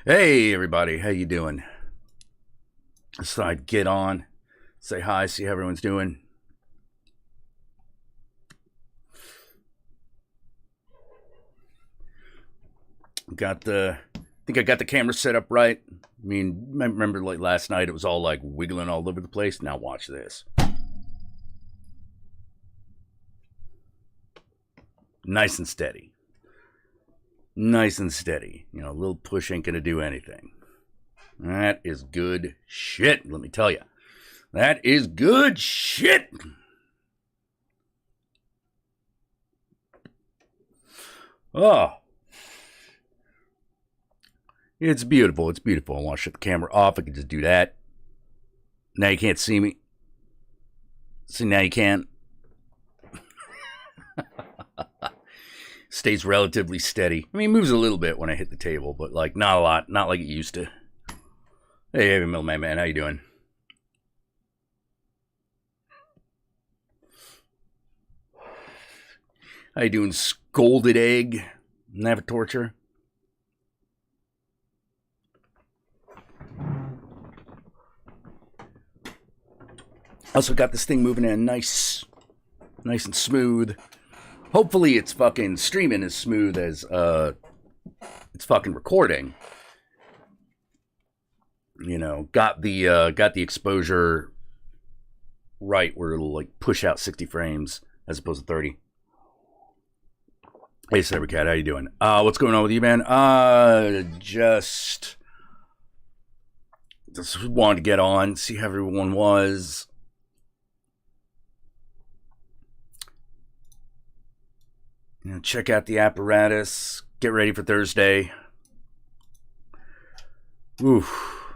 Hey everybody, how you doing? Just thought I'd get on, say hi, see how everyone's doing. I think I got the camera set up right. I mean, remember like last night it was all like wiggling all over the place. Now watch this. Nice and steady. Nice and steady. You know, a little push ain't gonna do anything. That is good shit, let me tell you. That is good shit. Oh. It's beautiful. It's beautiful. I want to shut the camera off. I can just do that. Now you can't see me. See, now you can. Stays relatively steady. I mean, it moves a little bit when I hit the table, but like not a lot. Not like it used to. Hey, middleman man, how you doing? How you doing, scolded egg? Never torture. Also got this thing moving in nice and smooth. Hopefully it's fucking streaming as smooth as it's fucking recording. You know, got the exposure right where it'll like push out 60 frames as opposed to 30. Hey Cybercat, how you doing? What's going on with you, man? Just wanted to get on, see how everyone was. You know, check out the apparatus. Get ready for Thursday. Oof.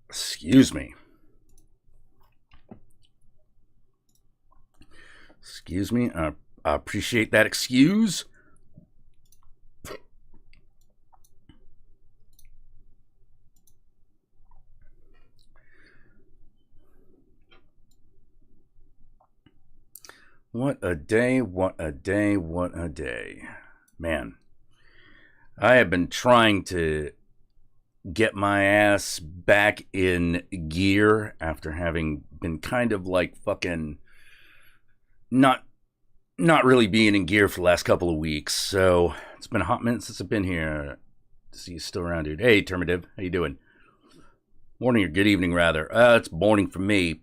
Excuse me. Excuse me. I appreciate that excuse. What a day, what a day, what a day. Man, I have been trying to get my ass back in gear after having been kind of like fucking not really being in gear for the last couple of weeks. So it's been a hot minute since I've been here. See you still around, dude. Hey, Terminative, how you doing? Morning or good evening, rather. It's morning for me.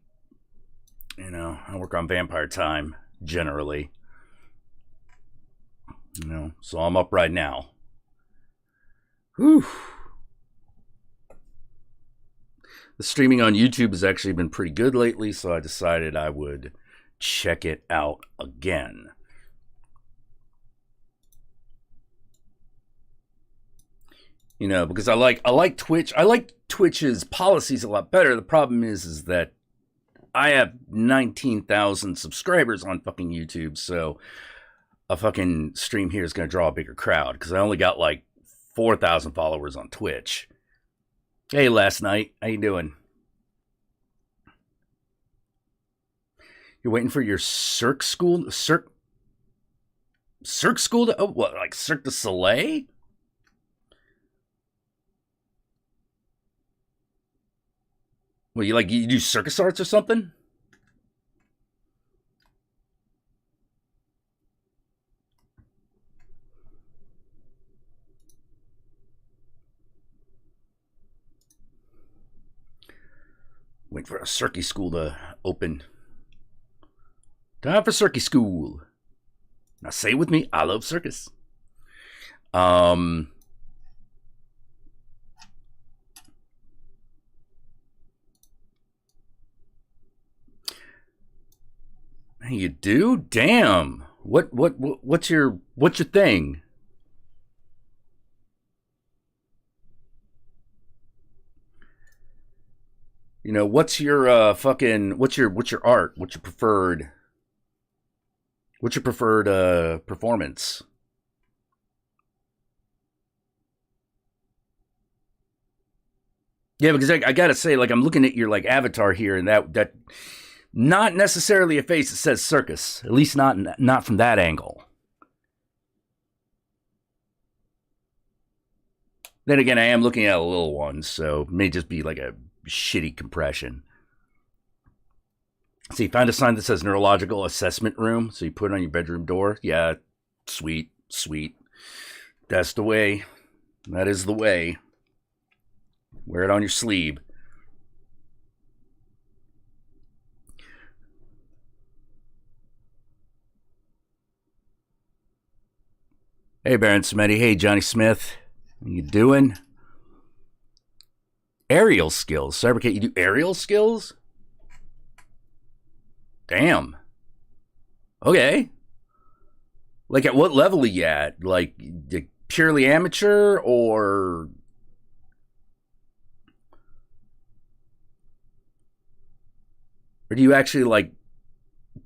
You know, I work on Vampire Time, generally. You know, so I'm up right now. Whew. The streaming on YouTube has actually been pretty good lately, so I decided I would check it out again. You know, because I like Twitch. I like Twitch's policies a lot better. The problem is that I have 19,000 subscribers on fucking YouTube, so a fucking stream here is going to draw a bigger crowd because I only got like 4,000 followers on Twitch. Hey, last night, how you doing? You're waiting for your Cirque school to, oh, what, like Cirque du Soleil? Well, you do circus arts or something? Wait for a circus school to open. Time for circus school. Now say it with me, I love circus. You do? Damn. What's your thing? You know, what's your what's your art? What's your preferred performance? Yeah, because I gotta say, like, I'm looking at your like avatar here, and that not necessarily a face that says circus. At least not from that angle. Then again, I am looking at a little one, so it may just be like a shitty compression. See, find a sign that says neurological assessment room, so you put it on your bedroom door. Yeah, sweet. That's the way. That is the way. Wear it on your sleeve. Hey, Baron Smitty. Hey, Johnny Smith. How you doing? Aerial skills. Cybercat, you do aerial skills? Damn. Okay. Like, at what level are you at? Like, purely amateur, or do you actually, like,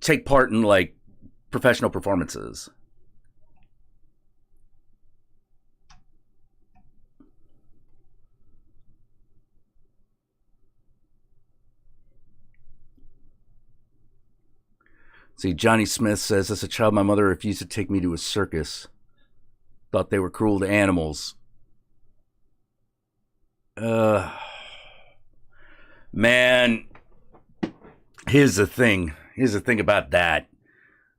take part in, like, professional performances? See, Johnny Smith says, as a child, my mother refused to take me to a circus. Thought they were cruel to animals. Man, here's the thing. Here's the thing about that.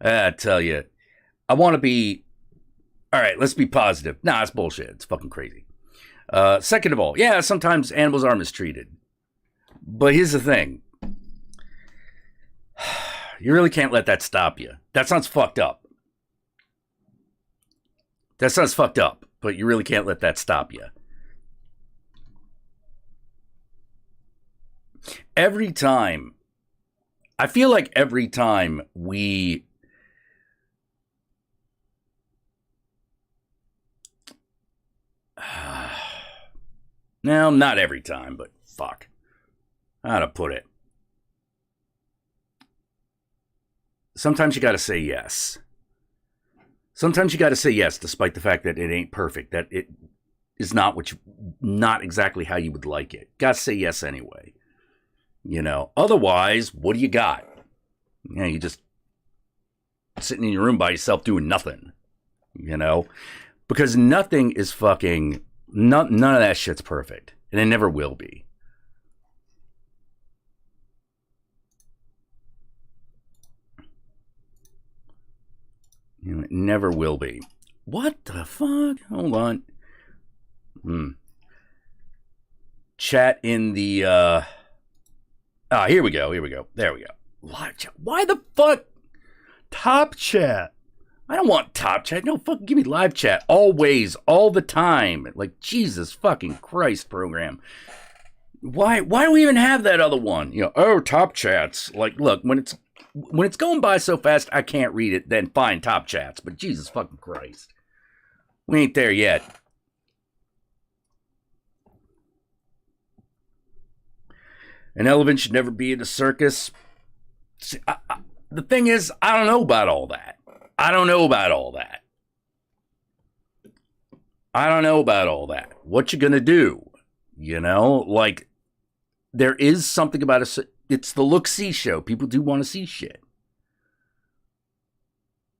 I tell you, I want to be. All right, let's be positive. Nah, it's bullshit. It's fucking crazy. Second of all, yeah, sometimes animals are mistreated. But here's the thing. You really can't let that stop you. That sounds fucked up. That sounds fucked up, but you really can't let that stop you. Every time, I feel like every time we no, not every time, but fuck. How to put it? Sometimes you gotta say yes. Sometimes you gotta say yes, despite the fact that it ain't perfect, that it is not not exactly how you would like it. Gotta say yes anyway. You know, otherwise, what do you got? You know, you just sitting in your room by yourself doing nothing. You know, because nothing is fucking. None of that shit's perfect, and it never will be. You know, it never will be. What the fuck? Hold on. Chat in the here we go. There we go. Live chat. Why the fuck? Top chat. I don't want top chat. No, fucking give me live chat. Always, all the time. Like, Jesus fucking Christ, program. Why do we even have that other one? You know, top chats. Like, look, when it's going by so fast I can't read it, then fine, top chats. But Jesus fucking Christ. We ain't there yet. An elephant should never be in a circus. See, the thing is, I don't know about all that. What you gonna do? You know, like, there is something about it's the look-see show. People do want to see shit.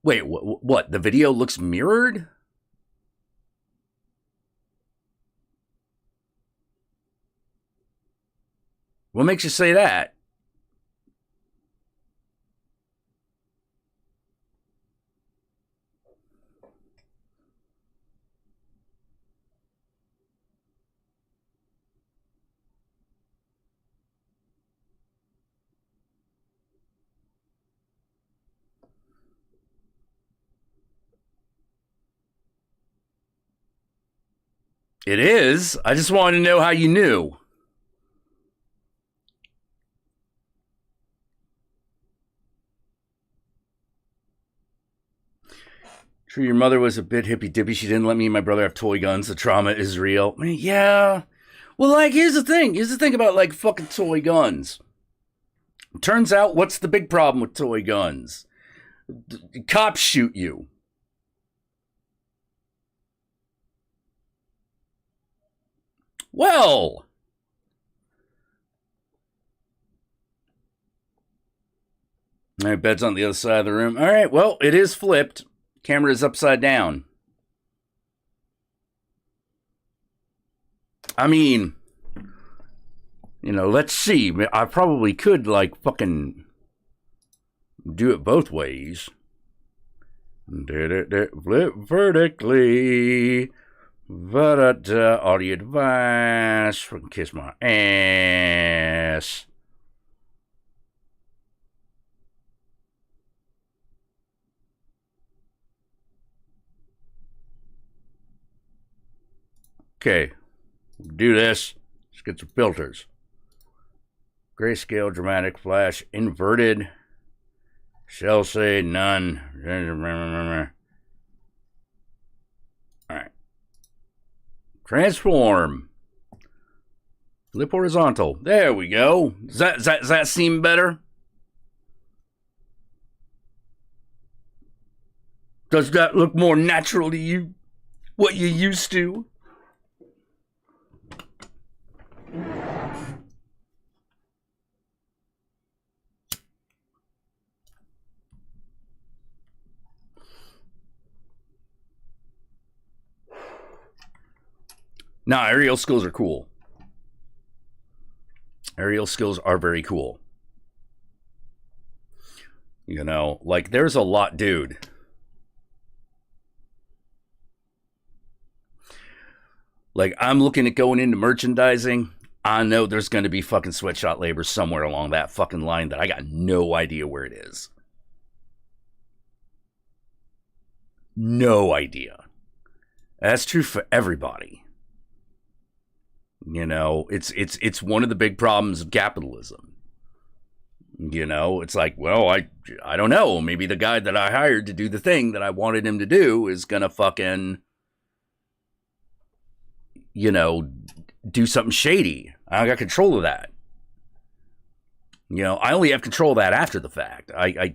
Wait, what? The video looks mirrored? What makes you say that? It is. I just wanted to know how you knew. True, your mother was a bit hippy-dippy. She didn't let me and my brother have toy guns. The trauma is real. Yeah. Well, like, here's the thing. Here's the thing about, like, fucking toy guns. Turns out, what's the big problem with toy guns? Cops shoot you. Well. All right, bed's on the other side of the room. All right, well, it is flipped. Camera is upside down. I mean, you know, let's see. I probably could, like, fucking do it both ways. Flip vertically. Audio device. Fucking kiss my ass. Okay, do this. Let's get some filters. Grayscale, dramatic, flash, inverted. Shall say none. All right. Transform. Flip horizontal. There we go. Does that seem better? Does that look more natural to you? What you used to? Nah, aerial skills are cool. Aerial skills are very cool. You know, like, there's a lot, dude. Like, I'm looking at going into merchandising. I know there's going to be fucking sweatshop labor somewhere along that fucking line that I got no idea where it is. No idea. That's true for everybody. You know, it's one of the big problems of capitalism. You know, it's like, well, I don't know. Maybe the guy that I hired to do the thing that I wanted him to do is gonna fucking, you know, do something shady. I got control of that. You know, I only have control of that after the fact. I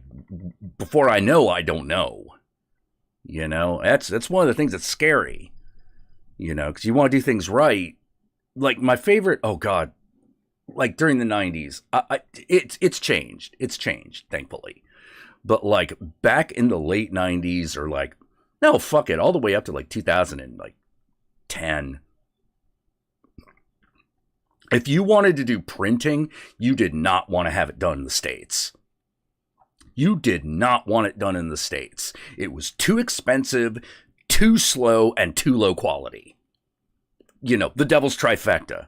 before I know, I don't know. You know, that's one of the things that's scary. You know, because you want to do things right. Like, my favorite, oh God, like, during the 90s, it's changed. It's changed, thankfully. But, like, back in the late 90s, or, like, no, fuck it, all the way up to, like, 2010. If you wanted to do printing, you did not want to have it done in the States. You did not want it done in the States. It was too expensive, too slow, and too low quality. You know, the devil's trifecta.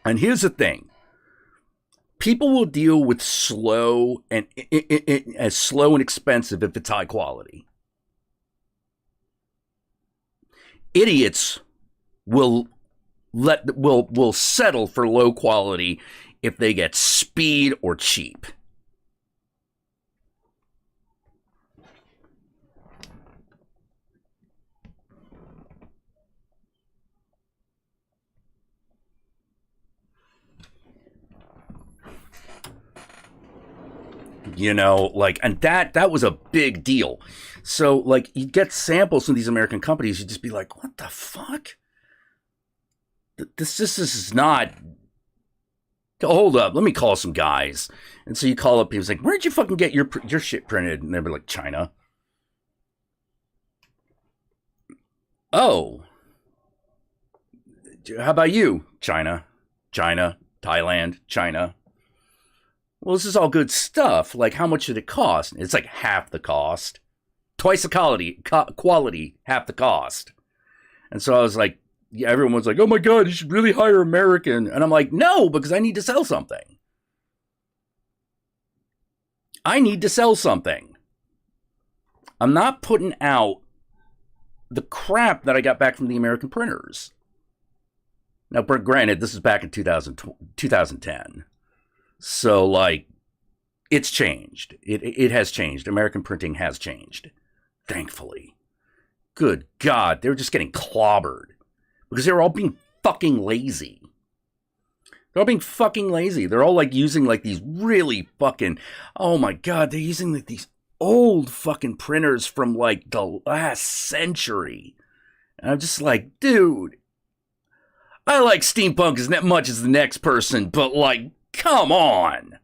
And here's the thing. People will deal with slow and as slow and expensive if it's high quality. Idiots will settle for low quality if they get speed or cheap. You know, like, and that was a big deal. So, like, you get samples from these American companies, you'd just be like, what the fuck? This is not. Hold up, let me call some guys. And so you call up, he was like, where'd you fucking get your shit printed? And they were like, China. Oh. How about you? China, Thailand, China. Well, this is all good stuff. Like, how much did it cost? It's like half the cost. Twice the quality, half the cost. And so I was like, yeah, everyone was like, oh my God, you should really hire American. And I'm like, no, because I need to sell something. I need to sell something. I'm not putting out the crap that I got back from the American printers. Now, granted, this is back in 2010. So, like, it's changed. It has changed. American printing has changed. Thankfully. Good God, they were just getting clobbered. Because they were all being fucking lazy. They're all being fucking lazy. They're all, like, using, like, these really fucking... Oh, my God, they're using, like, these old fucking printers from, like, the last century. And I'm just like, dude... I like steampunk as much as the next person, but, like, come on.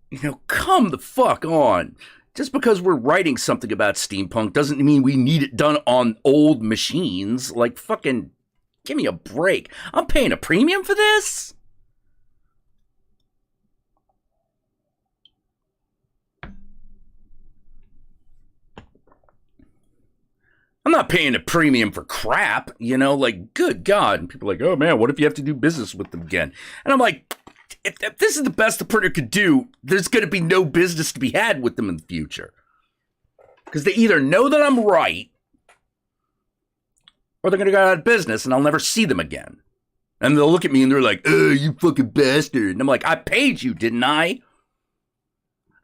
You know, come the fuck on. Just because we're writing something about steampunk doesn't mean we need it done on old machines. Like, fucking, give me a break. I'm paying a premium for this? I'm not paying a premium for crap, you know, like, good God. And people are like, oh man, what if you have to do business with them again? And I'm like, if this is the best the printer could do, there's going to be no business to be had with them in the future. Because they either know that I'm right, or they're going to go out of business and I'll never see them again. And they'll look at me and they're like, oh, you fucking bastard. And I'm like, I paid you, didn't I?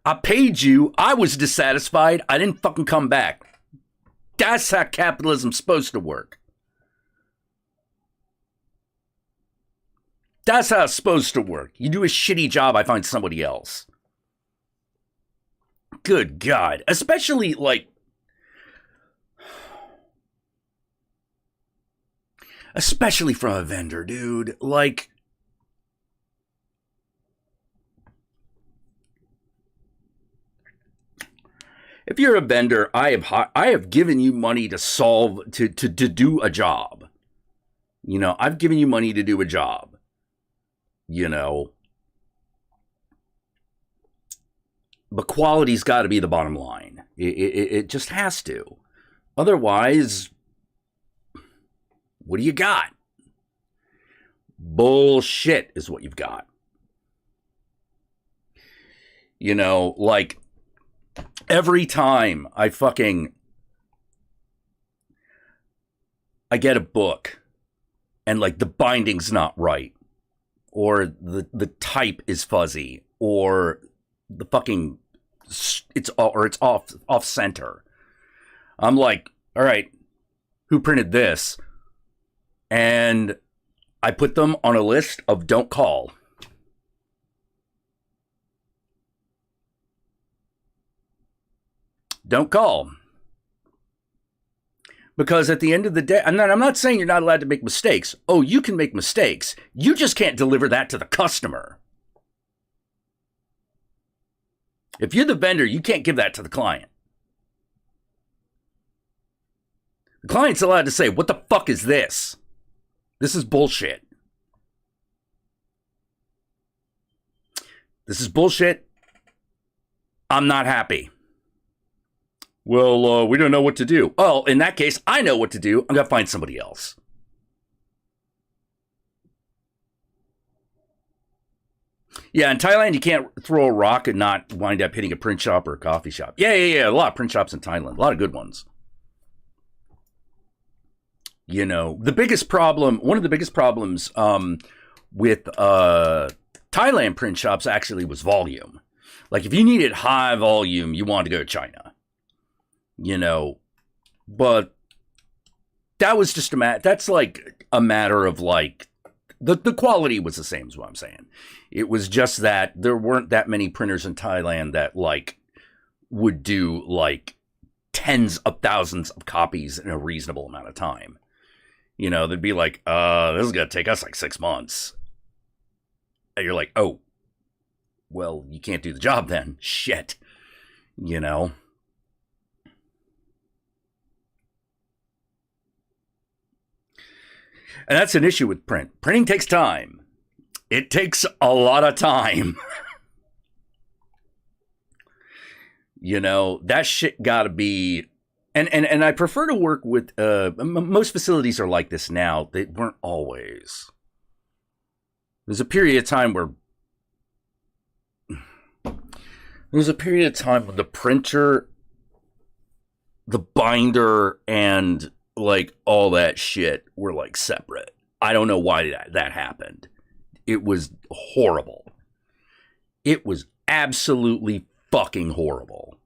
I paid you. I was dissatisfied. I didn't fucking come back. That's how capitalism's supposed to work. That's how it's supposed to work. You do a shitty job, I find somebody else. Good God. Especially, like... Especially from a vendor, dude. Like... If you're a vendor, I have given you money to to do a job. You know, I've given you money to do a job. You know. But quality's got to be the bottom line. It just has to. Otherwise, what do you got? Bullshit is what you've got. You know, like... Every time I get a book and like the binding's not right, or the type is fuzzy, or the fucking it's off center. I'm like, all right, who printed this? And I put them on a list of don't call. Don't call. Because at the end of the day, I'm not saying you're not allowed to make mistakes. Oh, you can make mistakes. You just can't deliver that to the customer. If you're the vendor, you can't give that to the client. The client's allowed to say, what the fuck is this? This is bullshit. This is bullshit. I'm not happy. Well, we don't know what to do. Well, in that case, I know what to do. I'm going to find somebody else. Yeah, in Thailand, you can't throw a rock and not wind up hitting a print shop or a coffee shop. Yeah. A lot of print shops in Thailand. A lot of good ones. You know, one of the biggest problems with Thailand print shops actually was volume. Like, if you needed high volume, you wanted to go to China. You know, but that was just that's like a matter of like, the quality was the same as what I'm saying. It was just that there weren't that many printers in Thailand that like would do like tens of thousands of copies in a reasonable amount of time. You know, they'd be like, this is going to take us like 6 months. And you're like, oh, well, you can't do the job then. Shit. You know? And that's an issue with print. Printing takes time. It takes a lot of time. You know, that shit gotta be... And I prefer to work with... most facilities are like this now. They weren't always. There's a period of time where... There was a period of time when the printer, the binder, and like all that shit were like separate. I don't know why that happened. It was horrible. It was absolutely fucking horrible.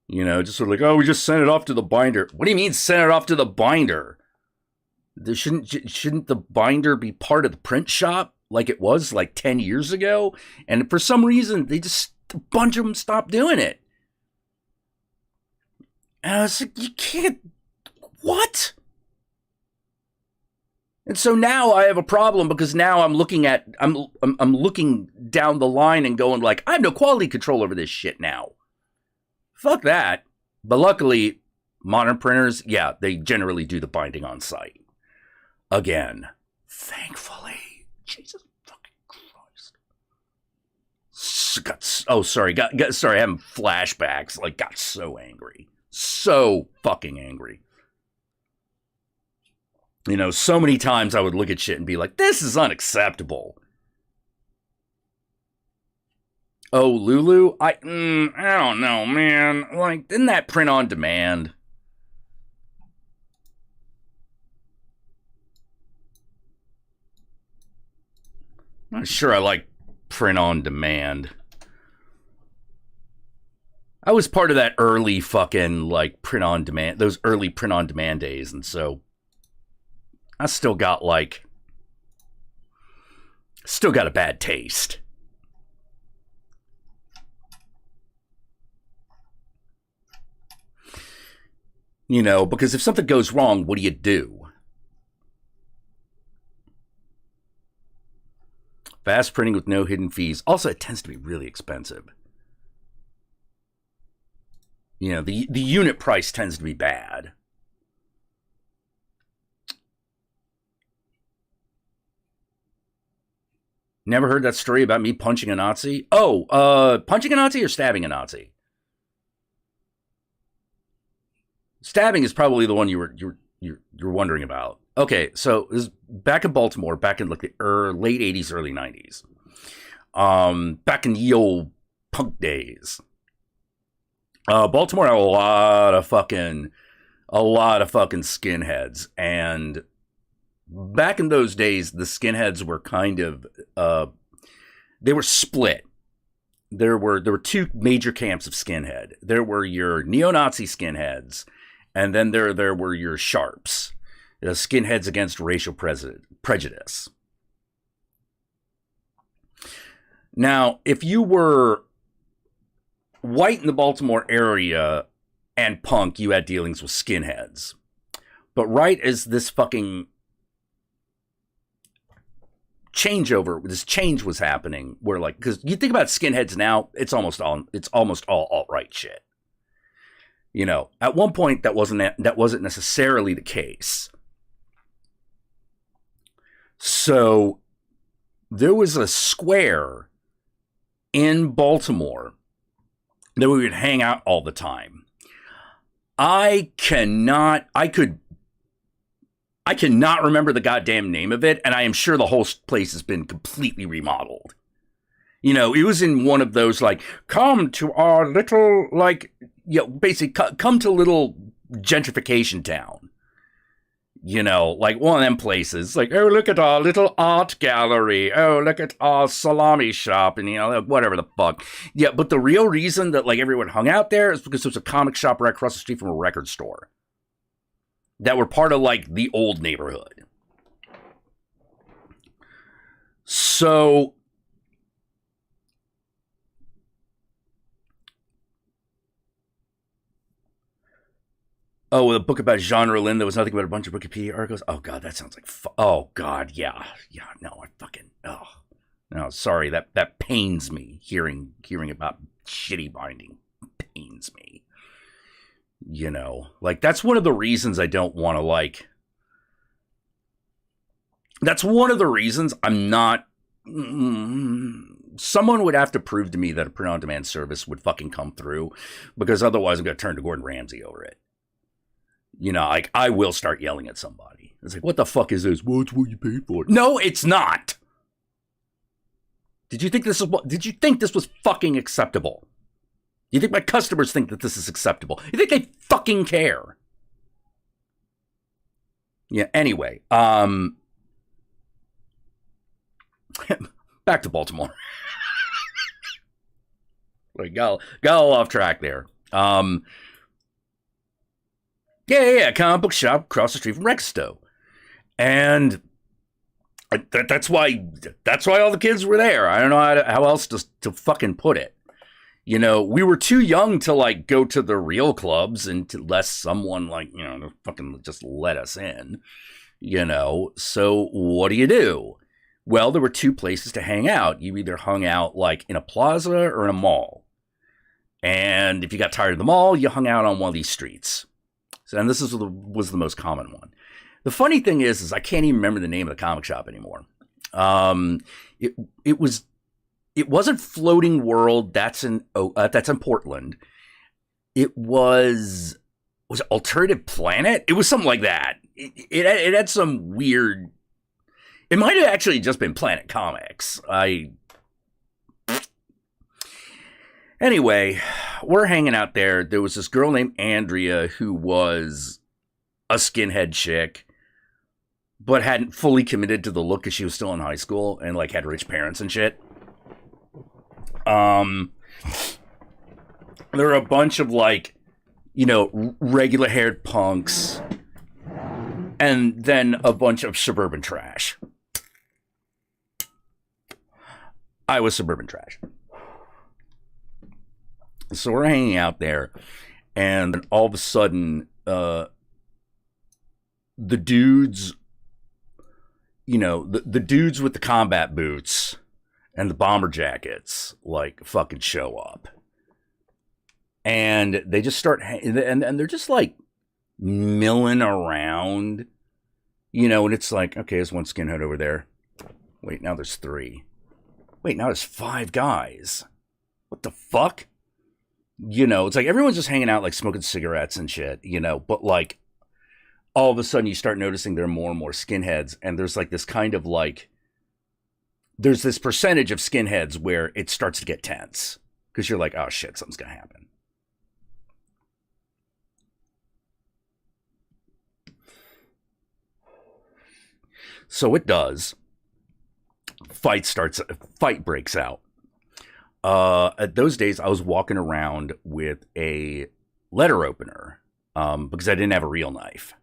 You know, just sort of like, oh, we just sent it off to the binder. What do you mean send it off to the binder? Shouldn't the binder be part of the print shop like it was like 10 years ago? And for some reason, a bunch of them stopped doing it. And I was like, you can't, what? And so now I have a problem because now I'm looking down the line and going like, I have no quality control over this shit now. Fuck that. But luckily, modern printers, yeah, they generally do the binding on site. Again, thankfully. Jesus fucking Christ. Sorry, having flashbacks. Like, got so angry. So fucking angry. You know, so many times I would look at shit and be like, this is unacceptable. Oh, Lulu? I don't know, man. Like, isn't that print on demand? I'm not sure I like print on demand. I was part of that early fucking, like, print on demand, those early print on demand days, and so I still got a bad taste. You know, because if something goes wrong, what do you do? Fast printing with no hidden fees. Also, it tends to be really expensive. You know, the unit price tends to be bad. Never heard that story about me punching a Nazi? Oh, punching a Nazi or stabbing a Nazi? Stabbing is probably the one you're wondering about. Okay, so this is back in Baltimore, back in like the late 80s, early 90s. Back in the old punk days. Baltimore had a lot of fucking skinheads, and back in those days, the skinheads were kind of they were split. There were two major camps of skinhead. There were your neo-Nazi skinheads, and then there were your sharps, skinheads against racial prejudice. Now, if you were white in the Baltimore area and punk, you had dealings with skinheads. But right as this fucking change was happening, where like, because you think about skinheads now, it's almost all alt-right shit. You know, at one point that wasn't necessarily the case. So there was a square in Baltimore that we would hang out all the time. I cannot remember the goddamn name of it, and I am sure the whole place has been completely remodeled. You know, it was in one of those, like, come to our little, like, you know, basically, come to little gentrification town. You know, like one of them places, like, oh, look at our little art gallery. Oh, look at our salami shop, and, you know, whatever the fuck. Yeah, but the real reason that, like, everyone hung out there is because there was a comic shop right across the street from a record store that were part of, like, the old neighborhood. So oh, the book about Jean Rollin that was nothing but a bunch of Wikipedia articles. Oh god, that sounds like oh god, yeah, no, I fucking no, sorry, that pains me hearing about shitty binding. Pains me. You know, like, that's one of the reasons I don't want to, like, that's one of the reasons I'm not, someone would have to prove to me that a print-on-demand service would fucking come through, because otherwise I'm going to turn to Gordon Ramsay over it. You know, like, I will start yelling at somebody. It's like, what the fuck is this? Well, it's what you paid for. No, it's not. Did you think this was fucking acceptable? You think my customers think that this is acceptable? You think they fucking care? Yeah, anyway, back to Baltimore. We got a little off track there. Yeah, comic book shop across the street from Rexto. And that's why all the kids were there. I don't know how else to fucking put it. You know, we were too young to like go to the real clubs unless someone like, you know, fucking just let us in, you know. So what do? Well, there were two places to hang out. You either hung out like in a plaza or in a mall. And if you got tired of the mall, you hung out on one of these streets. So, and this was the most common one. The funny thing is I can't even remember the name of the comic shop anymore. It wasn't Floating World. That's in Portland. It was Alternative Planet. It was something like that. It had some weird. It might have actually just been Planet Comics. Anyway, we're hanging out there. There was this girl named Andrea who was a skinhead chick, but hadn't fully committed to the look because she was still in high school and like had rich parents and shit. There were a bunch of like, you know, regular haired punks and then a bunch of suburban trash. I was suburban trash. So we're hanging out there, and all of a sudden, the dudes, you know, the dudes with the combat boots and the bomber jackets, like, fucking show up. And they just start, and they're just, like, milling around, you know, and it's like, okay, there's one skinhead over there. Wait, now there's 3. Wait, now there's 5 guys. What the fuck? You know, it's like everyone's just hanging out, like smoking cigarettes and shit, you know, but like all of a sudden you start noticing there are more and more skinheads. And there's like this kind of like, there's this percentage of skinheads where it starts to get tense because you're like, oh shit, something's going to happen. So it does. Fight breaks out. At those days, I was walking around with a letter opener because I didn't have a real knife.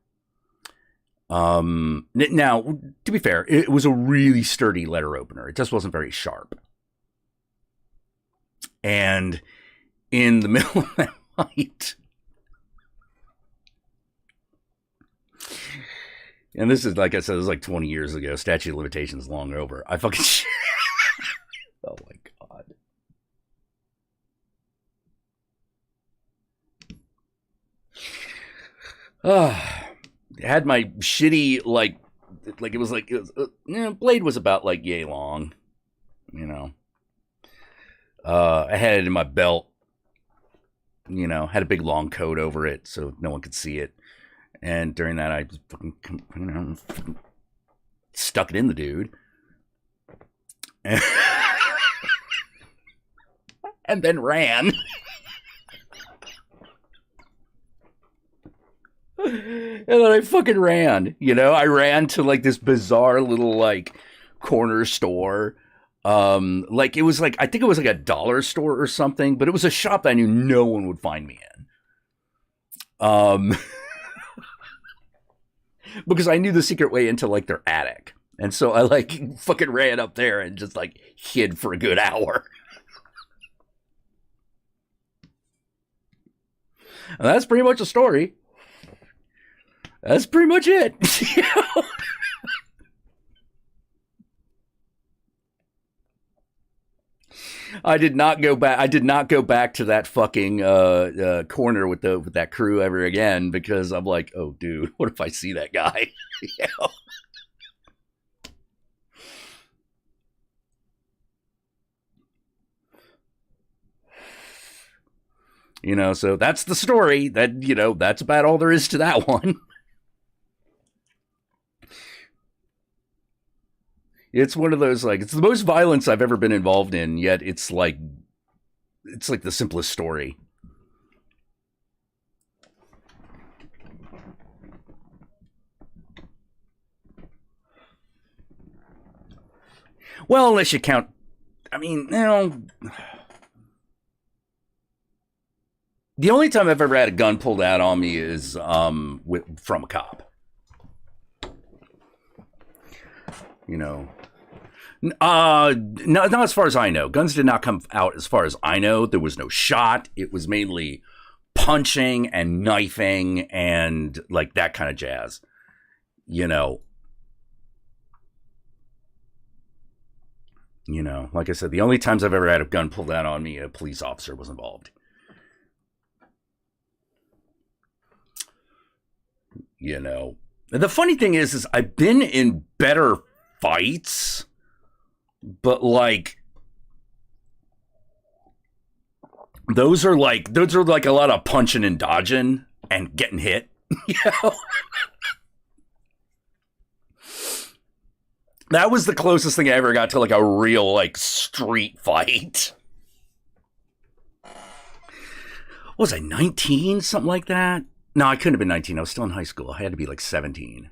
Now, to be fair, it was a really sturdy letter opener. It just wasn't very sharp. And in the middle of that fight, and this is, like I said, this was like 20 years ago. Statute of limitations long over. I fucking... Oh, my God. Had my shitty, like it was blade was about like yay long, you know. I had it in my belt, you know, had a big long coat over it so no one could see it. And during that, I just fucking, you know, stuck it in the dude. And then ran. And then I fucking ran, you know, I ran to like this bizarre little like corner store. Like it was like, I think it was like a dollar store or something, but it was a shop that I knew no one would find me in. Because I knew the secret way into like their attic. And so I like fucking ran up there and just like hid for a good hour. And that's pretty much the story. That's pretty much it. I did not go back. I did not go back to that fucking corner with that crew ever again because I'm like, oh, dude, what if I see that guy? You know? You know, so that's the story. That, you know, that's about all there is to that one. It's one of those, like, it's the most violence I've ever been involved in, yet it's like it's like the simplest story. Well, unless you count, I mean, the only time I've ever had a gun pulled out on me is from a cop. Not as far as I know. Guns did not come out as far as I know. There was no shot. It was mainly punching and knifing and like that kind of jazz. Like I said, the only times I've ever had a gun pulled out on me, a police officer was involved. The funny thing is I've been in better fights, but like those are like a lot of punching and dodging and getting hit. That was the closest thing I ever got to like a real like street fight. What was I, 19? Something like that? No, I couldn't have been 19. I was still in high school. I had to be like 17.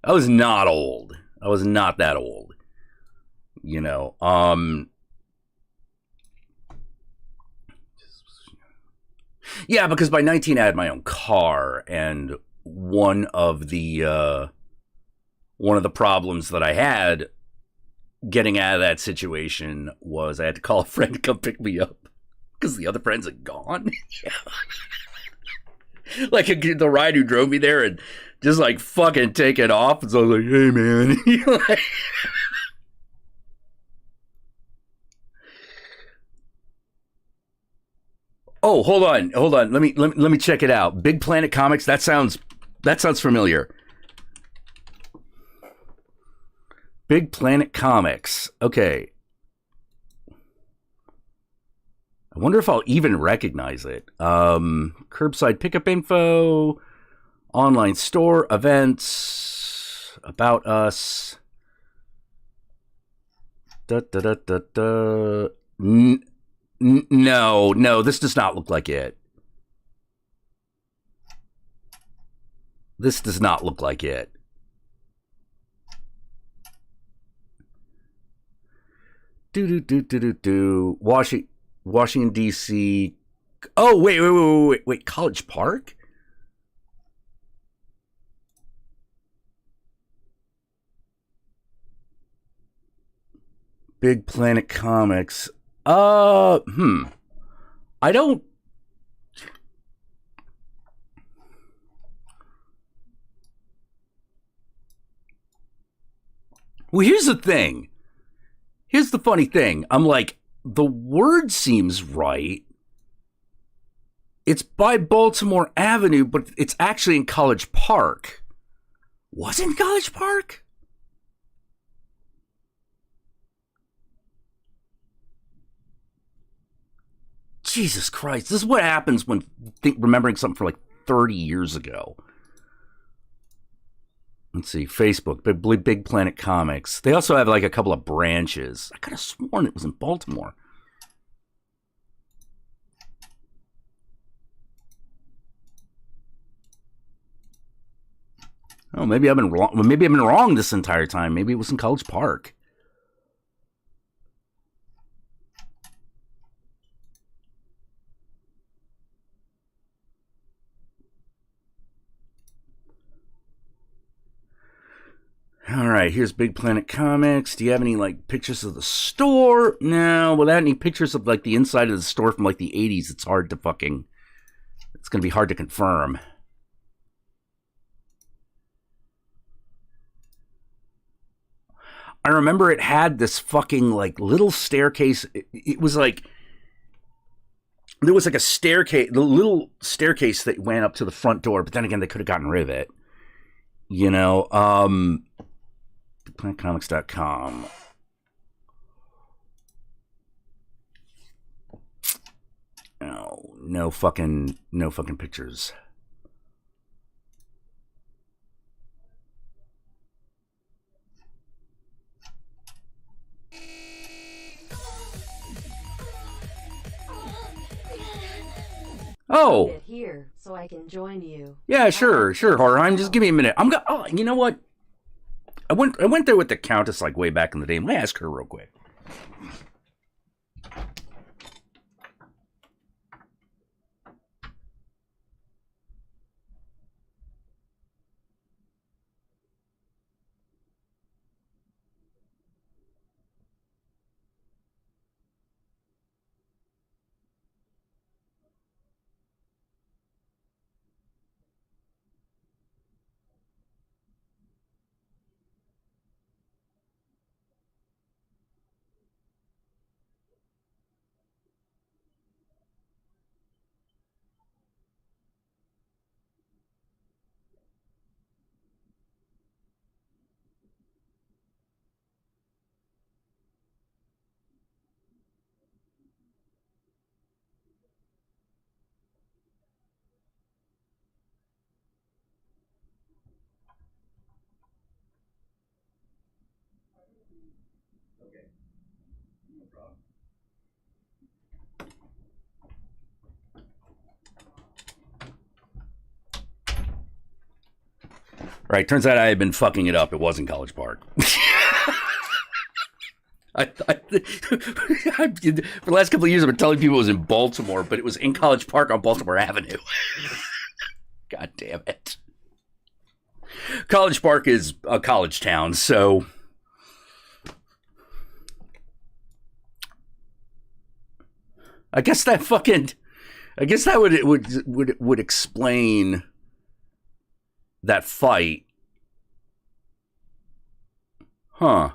I was not old. I was not that old. Yeah, because by 19 I had my own car, and one of the problems that I had getting out of that situation was I had to call a friend to come pick me up because the other friends had gone. Like the ride who drove me there and just like fucking take it off. And so I was like, hey man. Oh, hold on. Let me check it out. Big Planet Comics. That sounds familiar. Big Planet Comics. Okay. I wonder if I'll even recognize it. Curbside pickup info, online store, events, about us. No, this does not look like it. This does not look like it. Washington, D.C. Oh, wait. College Park? Big Planet Comics. I don't... Well, here's the thing. Here's the funny thing. I'm like, the word seems right. It's by Baltimore Avenue, but it's actually in College Park. Was it in College Park? Jesus Christ. This is what happens when remembering something for like 30 years ago. Let's see, Facebook, Big Planet Comics. They also have like a couple of branches. I could have sworn it was in Baltimore. Oh, maybe I've been wrong. Maybe I've been wrong this entire time. Maybe it was in College Park. All right, here's Big Planet Comics. Do you have any like pictures of the store? No. Without any pictures of like the inside of the store from like the 80s, it's hard to fucking... It's going to be hard to confirm. I remember it had this fucking like little staircase. It was like... There was like a staircase, the little staircase that went up to the front door, but then again, they could have gotten rid of it. PlanetComics.com. Oh, no fucking pictures. Oh. Get here so I can join you. Yeah, sure, Horrorheim. Just give me a minute. Oh, you know what? I went there with the Countess like way back in the day. Let me ask her real quick. Right, turns out I had been fucking it up. It wasn't College Park. For the last couple of years, I've been telling people it was in Baltimore, but it was in College Park on Baltimore Avenue. God damn it. College Park is a college town, so I guess that would explain that fight. Huh.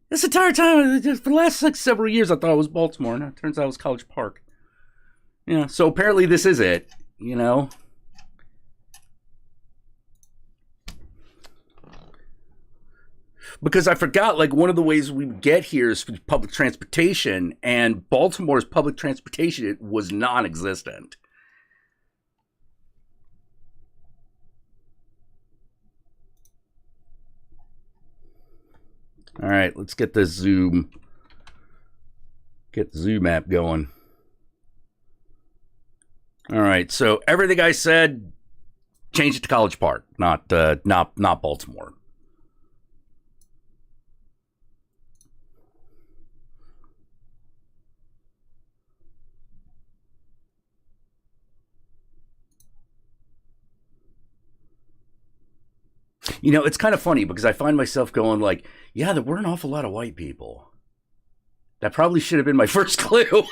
This entire time, for the last like several years, I thought it was Baltimore, and it turns out it was College Park. Yeah, so apparently this is it, you know? Because I forgot, like, one of the ways we get here is through public transportation, and Baltimore's public transportation was non-existent. All right, let's get the Zoom app going. All right, so everything I said, change it to College Park, not Baltimore. You know, it's kind of funny because I find myself going like, yeah, there were an awful lot of white people. That probably should have been my first clue.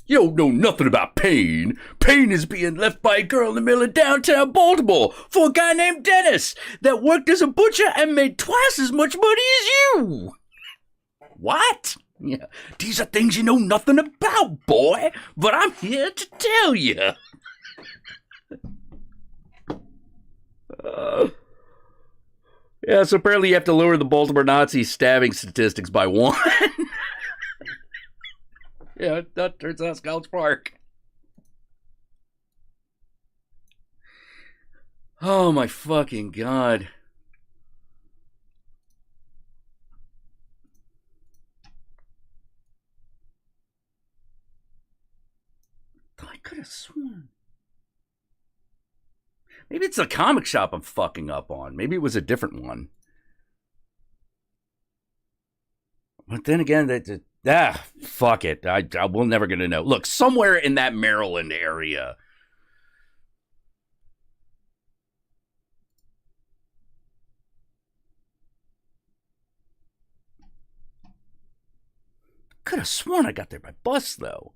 You don't know nothing about pain. Pain is being left by a girl in the middle of downtown Baltimore for a guy named Dennis that worked as a butcher and made twice as much money as you. What? Yeah, these are things you know nothing about, boy, but I'm here to tell you. Yeah, so apparently you have to lower the Baltimore Nazi stabbing statistics by 1. Yeah, that turns out it's College Park. Oh my fucking god. I could have sworn. Maybe it's a comic shop I'm fucking up on. Maybe it was a different one. But then again, fuck it. We're never gonna know. Look, somewhere in that Maryland area. Could have sworn I got there by bus, though.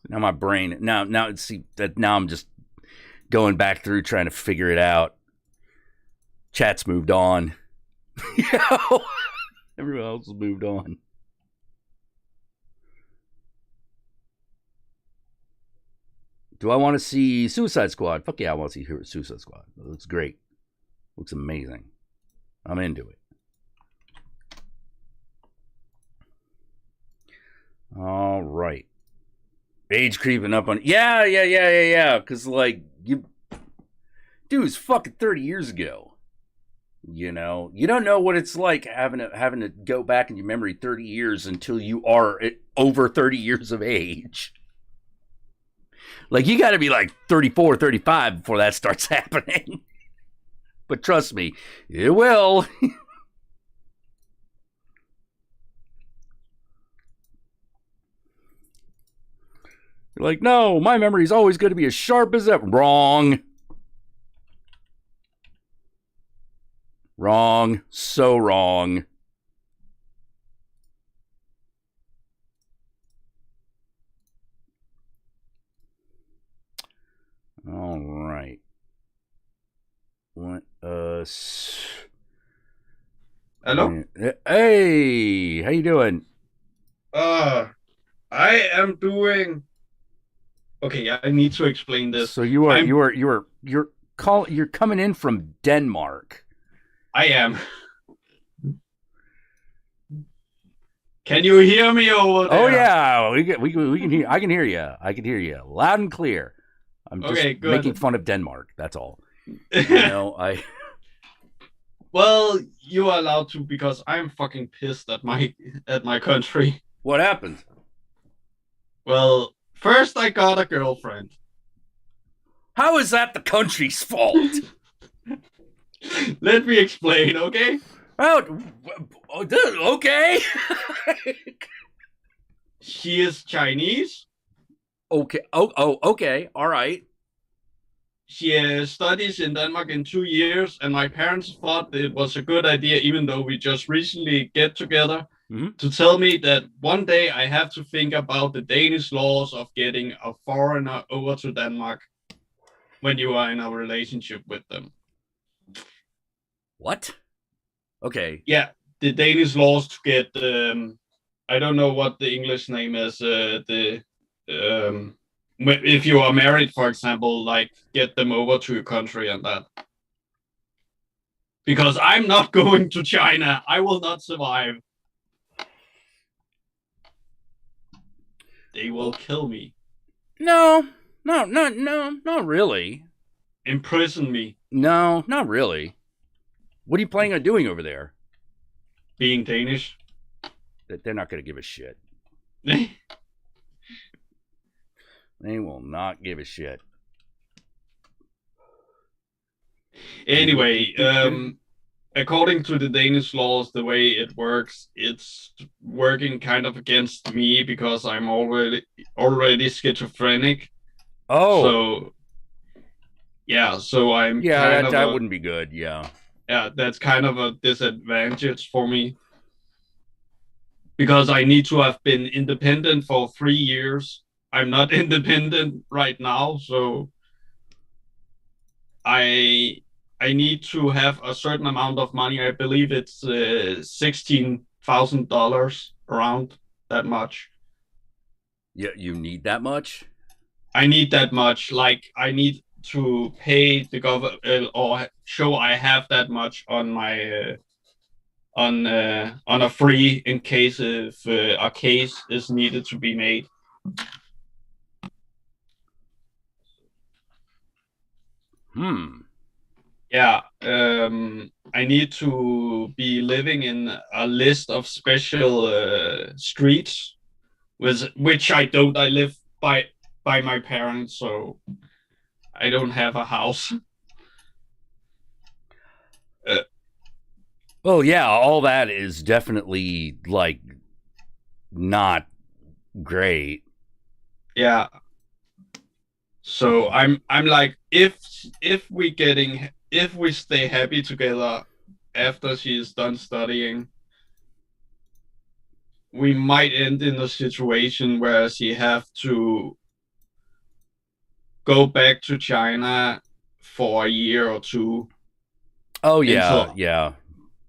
Now my brain, now I'm just going back through trying to figure it out. Chat's moved on. Everyone else has moved on. Do I want to see Suicide Squad? Fuck yeah, I want to see Suicide Squad. It looks great. Looks amazing. I'm into it. All right. Age creeping up on. Yeah. Because, like, dude, it's fucking 30 years ago. You know, you don't know what it's like having to go back in your memory 30 years until you are over 30 years of age. Like, you got to be like 34, 35 before that starts happening. But trust me, it will. You're like, no, my memory is always going to be as sharp as ever. Wrong. Wrong. So wrong. All right. What Hello? Hey, how you doing? I am doing. Okay, I need to explain this. So I'm. you're coming in from Denmark. I am. Can you hear me over Oh there? yeah, we can hear. I can hear you. I can hear you loud and clear. I'm just Okay, making good. fun of Denmark. That's all. You know, Well, you are allowed to because I'm fucking pissed at my country. What happened? Well, first I got a girlfriend. How is that the country's fault? Let me explain, okay? Oh, okay. She is Chinese. Okay. Oh, okay. All right. She studies in Denmark in 2 years, and my parents thought it was a good idea, even though we just recently get together, to tell me that one day I have to think about the Danish laws of getting a foreigner over to Denmark when you are in a relationship with them. What? Okay. Yeah, the Danish laws to get, I don't know what the English name is, if you are married, for example, like get them over to your country and that. Because I'm not going to China. I will not survive. They will kill me. No, not really. Imprison me. No, not really. What are you planning on doing over there? Being Danish. They're not going to give a shit. Anyway, They will not give a shit. according to the Danish laws, the way it works, it's working kind of against me because I'm already schizophrenic. Oh. So yeah, so I'm that wouldn't be good. Yeah, that's kind of a disadvantage for me because I need to have been independent for 3 years. I'm not independent right now, so I need to have a certain amount of money. I believe it's $16,000 around that much. Yeah, you need that much? I need that much. Like I need to pay the government or show I have that much on my on a free in case if a case is needed to be made. Yeah, I need to be living in a list of special streets, which I don't. I live by my parents, so I don't have a house. Well, yeah, all that is definitely like not great. Yeah. So I'm like if we stay happy together after she is done studying, we might end in a situation where she have to go back to China for a year or two. Oh yeah,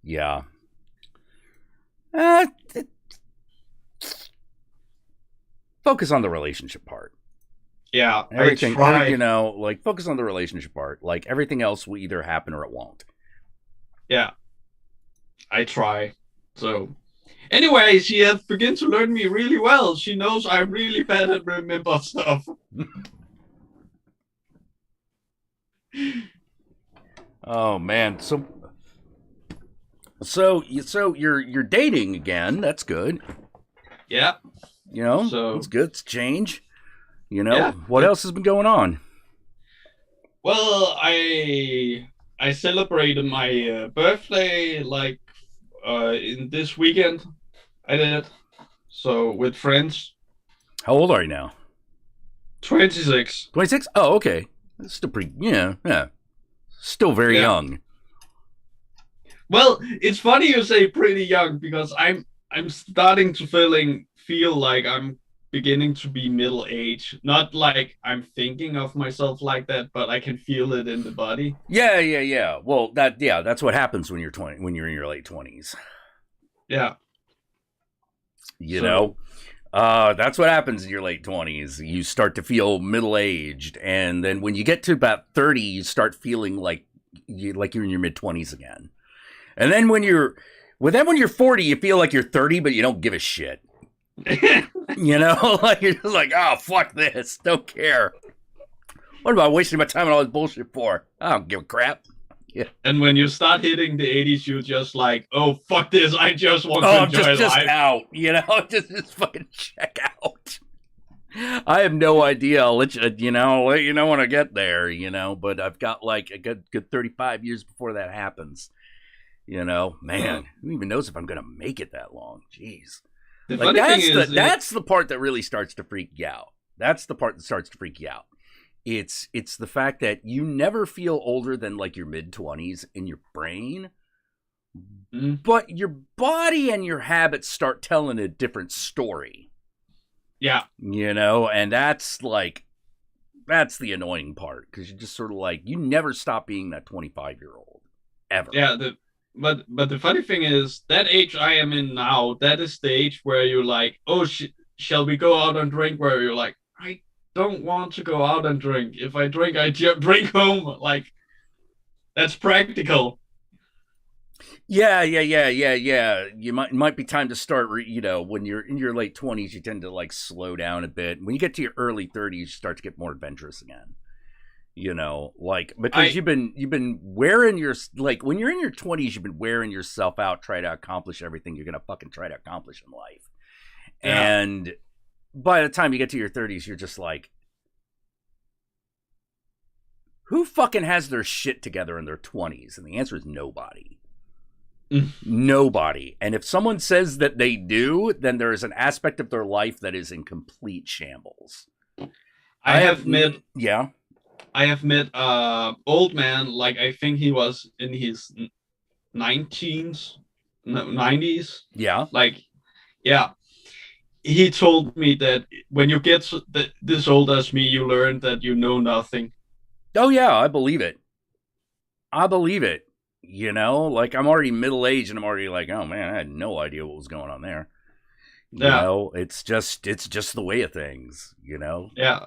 yeah. Focus on the relationship part. Yeah, everything, like focus on the relationship part. Like everything else will either happen or it won't. Yeah, I try. So anyway, she has begun to learn me really well. She knows I'm really bad at remember stuff. Oh man, so you're dating again. That's good. Yeah. That's So good. It's change. yeah. What else has been going on? Well, I celebrated my birthday like in this weekend. I did so with friends. How old are you now? 26. 26. Oh, okay. That's still pretty. Yeah. Still very Yeah. young. Well, it's funny you say pretty young because I'm starting to feel like I'm beginning to be middle age. Not like I'm thinking of myself like that, but I can feel it in the body. Yeah. Well, that's what happens when you're 20, when you're in your late 20s. Yeah. You So know, that's what happens in your late 20s. You start to feel middle aged, and then when you get to about 30, you start feeling like you're in your mid 20s again. And then when you're 40, you feel like you're 30, but you don't give a shit. Like you're just like, oh fuck this, don't care. What am I wasting my time on all this bullshit for? I don't give a crap. Yeah. and when you start hitting the 80s, you're just like, oh fuck this, I just want to I'm enjoy just life. out. Just fucking check out. I have no idea. I'll let you know when I get there. But I've got like a good 35 years before that happens. Man, who even knows if I'm gonna make it that long? Jeez. The Like funny thing is, that's the part that really starts to freak you out. That's the part that starts to freak you out. It's the fact that you never feel older than like your mid 20s in your brain, but your body and your habits start telling a different story. yeah. And that's the annoying part, because you're just sort of like, you never stop being that 25-year-old ever. Yeah, but the funny thing is that age I am in now, that is the age where you're like, oh, shall we go out and drink? Where you're like, I don't want to go out and drink. If I drink, I drink home. Like, that's practical. Yeah. You might be time to start. When you're in your late 20s, you tend to like slow down a bit. When you get to your early 30s, you start to get more adventurous again. Because you've been wearing your, like, when you're in your 20s, you've been wearing yourself out, try to accomplish everything you're gonna fucking try to accomplish in life. Yeah. And by the time you get to your 30s, you're just like, who fucking has their shit together in their 20s? And the answer is nobody. Nobody. And if someone says that they do, then there is an aspect of their life that is in complete shambles. I have met old man, like I think he was in his 90s. Yeah. Like, yeah. He told me that when you get this old as me, you learn that you know nothing. Oh yeah, I believe it. Like, I'm already middle-aged and I'm already like, oh man, I had no idea what was going on there. It's just the way of things, Yeah.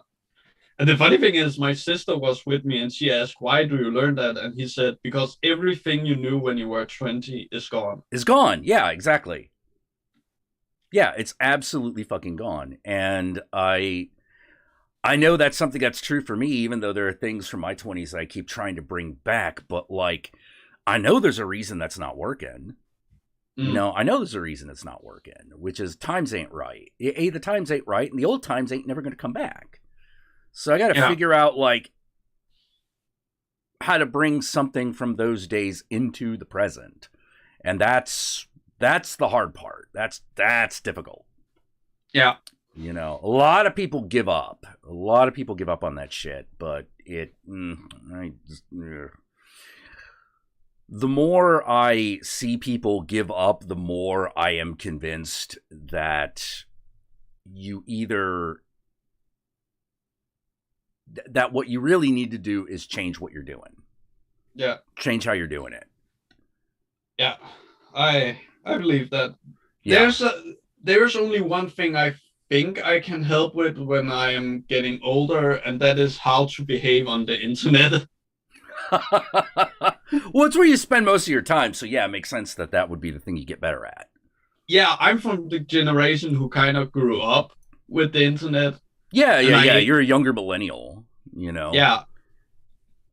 And the funny thing is, my sister was with me and she asked, why do you learn that? And he said, because everything you knew when you were 20 is gone. Is gone. Yeah, exactly. Yeah, it's absolutely fucking gone. And I know that's something that's true for me, even though there are things from my 20s that I keep trying to bring back. But, like, I know there's a reason that's not working. I know there's a reason it's not working, which is times ain't right. The times ain't right, and the old times ain't never going to come back. So I got to figure out, like, how to bring something from those days into the present. And that's the hard part. That's difficult. Yeah. A lot of people give up. A lot of people give up on that shit, but the more I see people give up, the more I am convinced that that what you really need to do is change what you're doing. Yeah. Change how you're doing it. Yeah. I believe that. Yeah. There's only one thing I think I can help with when I am getting older, and that is how to behave on the internet. Well, it's where you spend most of your time. So yeah, it makes sense that that would be the thing you get better at. Yeah, I'm from the generation who kind of grew up with the internet. Yeah. You're a younger millennial, you know? Yeah.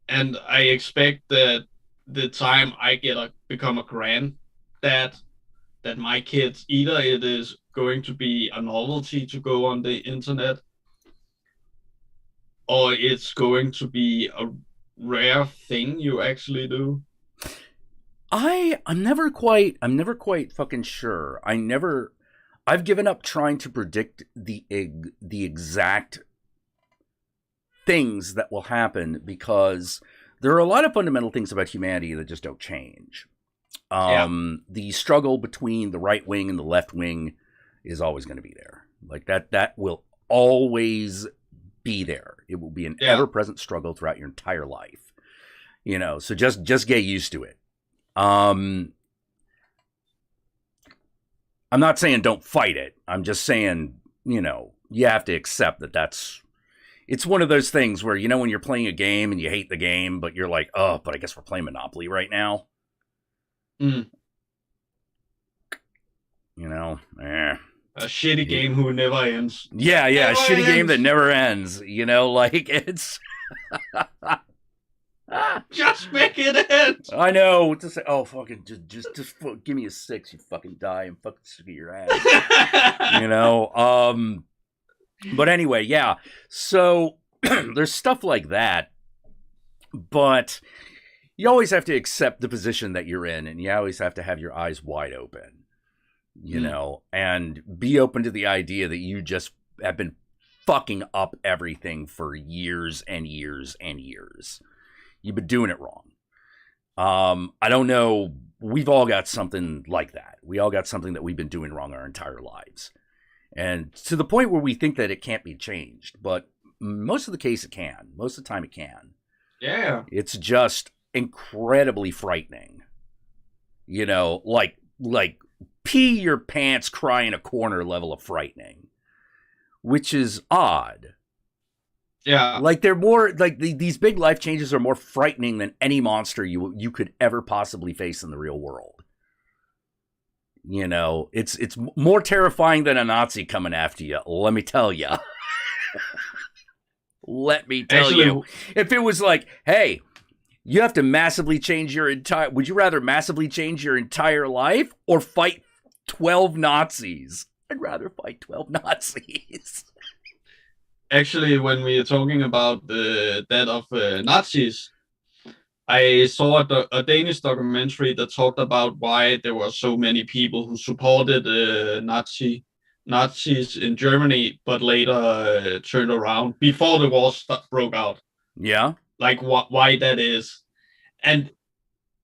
And I expect that the time I become a granddad, that my kids, either it is going to be a novelty to go on the internet, or it's going to be a rare thing you actually do. I'm never quite fucking sure. I've given up trying to predict the exact things that will happen, because there are a lot of fundamental things about humanity that just don't change. The struggle between the right wing and the left wing is always going to be there. Like that will always be there. It will be an ever-present struggle throughout your entire life. You know, so just get used to it. I'm not saying don't fight it. I'm just saying, you know, you have to accept that it's one of those things where, you know, when you're playing a game and you hate the game, but you're like, oh, but I guess we're playing Monopoly right now. Mm. You know, A shitty game who never ends. Yeah, never a shitty ends. game that never ends. You know, like it's... Just make it end. I know. To say, oh, fucking, just give me a 6, you fucking die and fucking stick your ass. You know? But anyway, yeah. So there's stuff like that, but you always have to accept the position that you're in, and you always have to have your eyes wide open, you know, and be open to the idea that you just have been fucking up everything for years and years and years. You've been doing it wrong. I don't know. We've all got something like that. We all got something that we've been doing wrong our entire lives. And to the point where we think that it can't be changed. But most of the case it can. Most of the time it can. Yeah. It's just incredibly frightening. You know, like pee your pants, cry in a corner level of frightening. Which is odd. Yeah. Like they're more like these big life changes are more frightening than any monster you could ever possibly face in the real world. You know, it's more terrifying than a Nazi coming after you. Let me tell you. Let me tell you. If it was like, hey, you have to massively change your entire... Would you rather massively change your entire life or fight 12 Nazis? I'd rather fight 12 Nazis. Actually, when we are talking about the death of Nazis, I saw a Danish documentary that talked about why there were so many people who supported Nazis in Germany, but later turned around before the war broke out. Yeah. Like why that is. And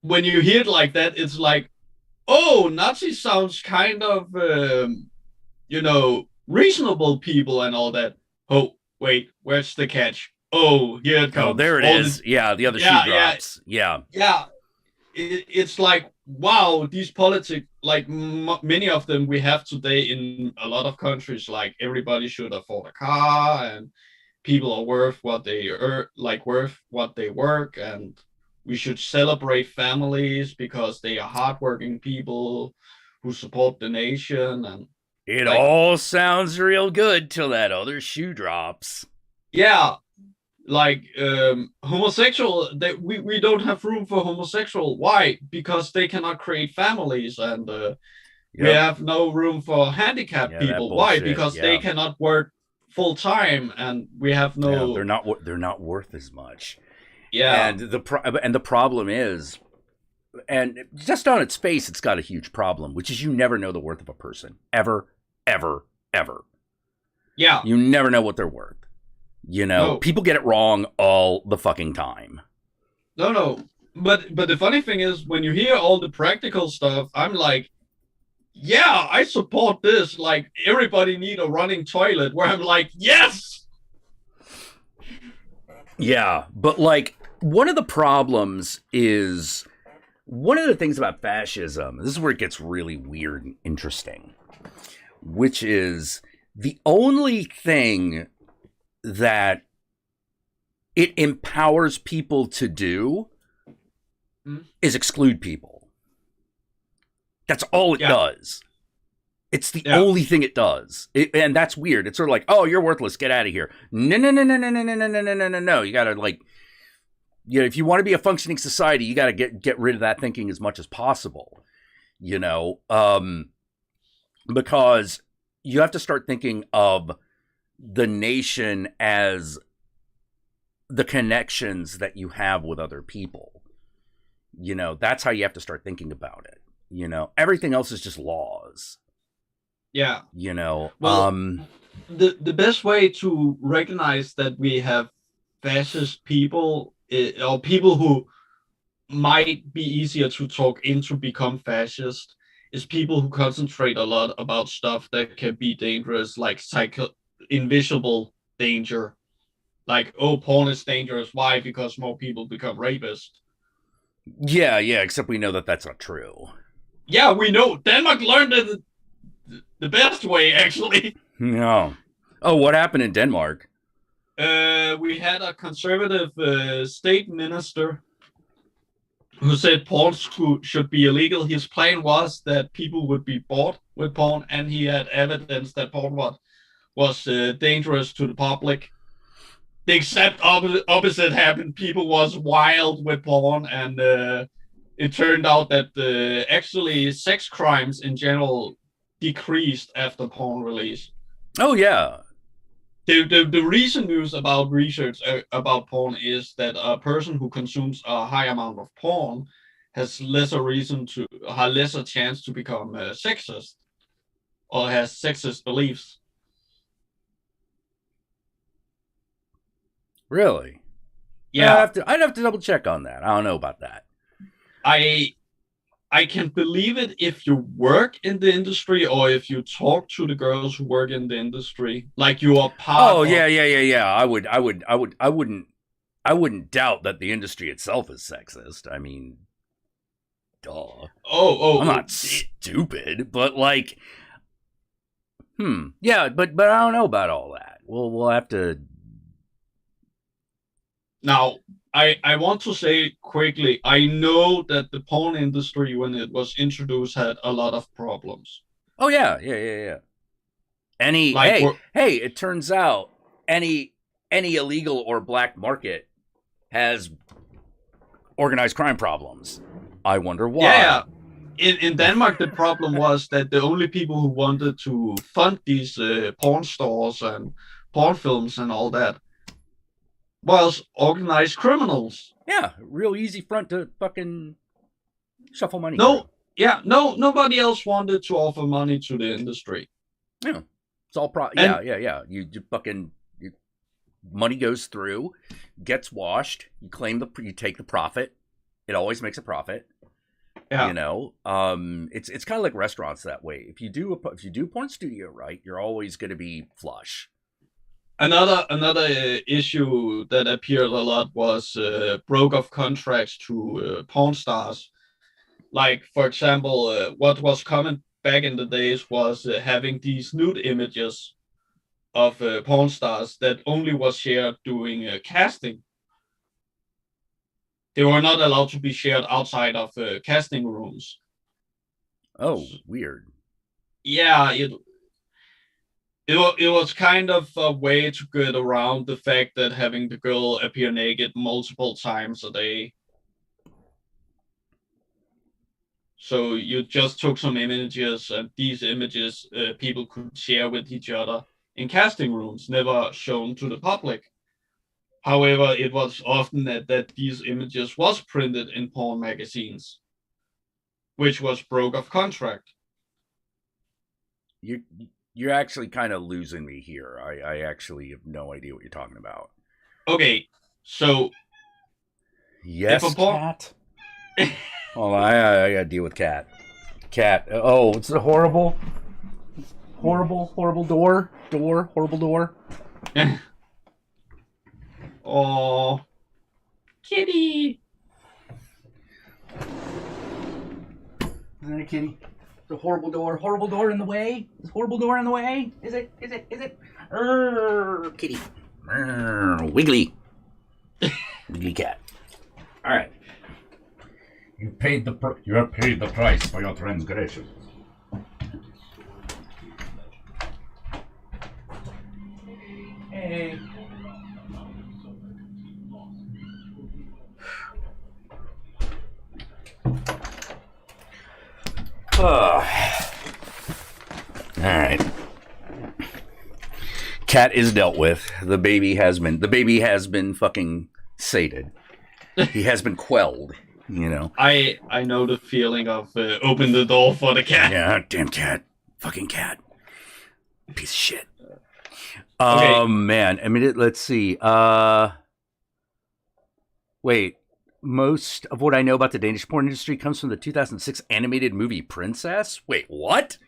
when you hear it like that, it's like, oh, Nazi sounds kind of, you know, reasonable people and all that. Oh, wait, where's the catch? Oh, here it comes. Oh, there it is. Yeah, the other shoe drops. Yeah. It's like, wow, these politics, like many of them we have today in a lot of countries, like everybody should afford a car and people are worth what they earn, like worth what they work, and we should celebrate families because they are hardworking people who support the nation. And it all sounds real good till that other shoe drops. Yeah. Like homosexual, we don't have room for homosexual. Why? Because they cannot create families, and we have no room for handicapped people. Why? Because they cannot work full time, and we have no. They're not worth as much. Yeah, and the problem is, and just on its face, it's got a huge problem, which is you never know the worth of a person ever. Yeah, you never know what they're worth. You know, people get it wrong all the fucking time. No. But the funny thing is, when you hear all the practical stuff, I'm like, yeah, I support this. Like, everybody need a running toilet, where I'm like, yes! Yeah, but like, one of the problems is, one of the things about fascism, this is where it gets really weird and interesting, which is the only thing that it empowers people to do is exclude people. That's all it does. It's the only thing it does. And that's weird. It's sort of like, oh, you're worthless. Get out of here. No. You got to, like, you know, if you want to be a functioning society, you got to get rid of that thinking as much as possible, you know, because you have to start thinking of the nation as the connections that you have with other people. You know, that's how you have to start thinking about it. You know, everything else is just laws. Yeah. You know, well, the best way to recognize that we have fascist people, or people who might be easier to talk into become fascist, is people who concentrate a lot about stuff that can be dangerous, like invisible danger. Like, oh, porn is dangerous. Why? Because more people become rapists. Yeah, except we know that that's not true. Yeah, we know. Denmark learned it the best way, actually. No. Oh, what happened in Denmark? We had a conservative state minister who said porn should be illegal. His plan was that people would be bored with porn, and he had evidence that porn was dangerous to the public. The exact opposite happened. People was wild with porn, and it turned out that actually sex crimes in general decreased after porn release. Oh, yeah. The recent news about research about porn is that a person who consumes a high amount of porn has lesser chance to become sexist or has sexist beliefs. Really? Yeah. I'd have to double check on that. I don't know about that. I can believe it if you work in the industry or if you talk to the girls who work in the industry, like you are part. Oh, yeah. I wouldn't doubt that the industry itself is sexist. I mean, duh. I'm not stupid, but like, yeah, but I don't know about all that. We'll have to. Now, I want to say quickly, I know that the porn industry, when it was introduced, had a lot of problems. Oh, yeah. It turns out any illegal or black market has organized crime problems. I wonder why. Yeah. In Denmark, the problem was that the only people who wanted to fund these porn stores and porn films and all that was organized criminals. Yeah, real easy front to fucking shuffle money. Nobody else wanted to offer money to the industry. Yeah, it's all yeah. You fucking money goes through, gets washed. You take the profit. It always makes a profit. Yeah. You know, it's kind of like restaurants that way. If you do a porn studio right, you're always going to be flush. Another issue that appeared a lot was broke of contracts to porn stars. Like, for example, what was common back in the days was having these nude images of porn stars that only was shared during casting. They were not allowed to be shared outside of casting rooms. Oh, weird. Yeah, it was kind of a way to get around the fact that having the girl appear naked multiple times a day. So you just took some images, and these images people could share with each other in casting rooms, never shown to the public. However, it was often that these images was printed in porn magazines, which was broke of contract. You're actually kind of losing me here. I actually have no idea what you're talking about. Okay, so yes, Cat. Oh, I gotta deal with Cat. Cat. Oh, it's a horrible door. Horrible door. Oh, kitty. Isn't it a kitty? The horrible door in the way. Is horrible door in the way? Is it? Kitty. Wiggly. Wiggly cat. All right. You have paid the price for your transgression. Hey. All right. Cat is dealt with. The baby has been fucking sated. He has been quelled. You know. I know the feeling of open the door for the cat. Yeah, damn cat, fucking cat, piece of shit. Okay. Man, I mean, let's see. Wait. Most of what I know about the Danish porn industry comes from the 2006 animated movie Princess. Wait, what?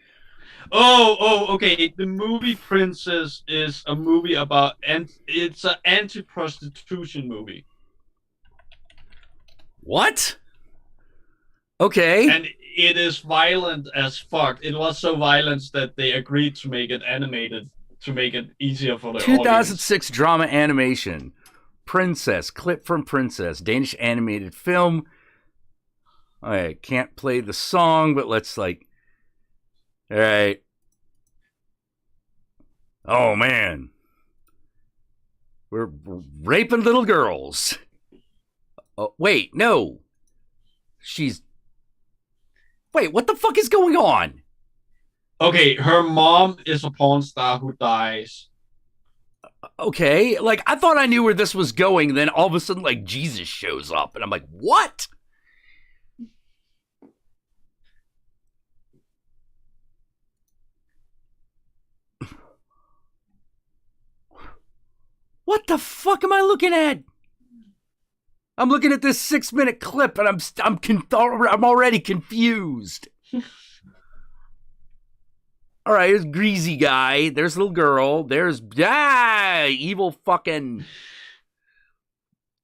Okay. The movie Princess is a movie about, and it's an anti-prostitution movie. What? Okay. And it is violent as fuck. It was so violent that they agreed to make it animated to make it easier for the 2006 audience. drama animation. Princess, clip from Princess, Danish animated film. I can't play the song, but let's like. All right. Oh man. We're raping little girls. Oh, wait, no. Wait, what the fuck is going on? Okay, her mom is a porn star who dies. Okay, like I thought I knew where this was going, then all of a sudden like Jesus shows up and I'm like, "What?" What the fuck am I looking at? I'm looking at this 6-minute clip and I'm already confused. All right, there's greasy guy. There's little girl. There's evil fucking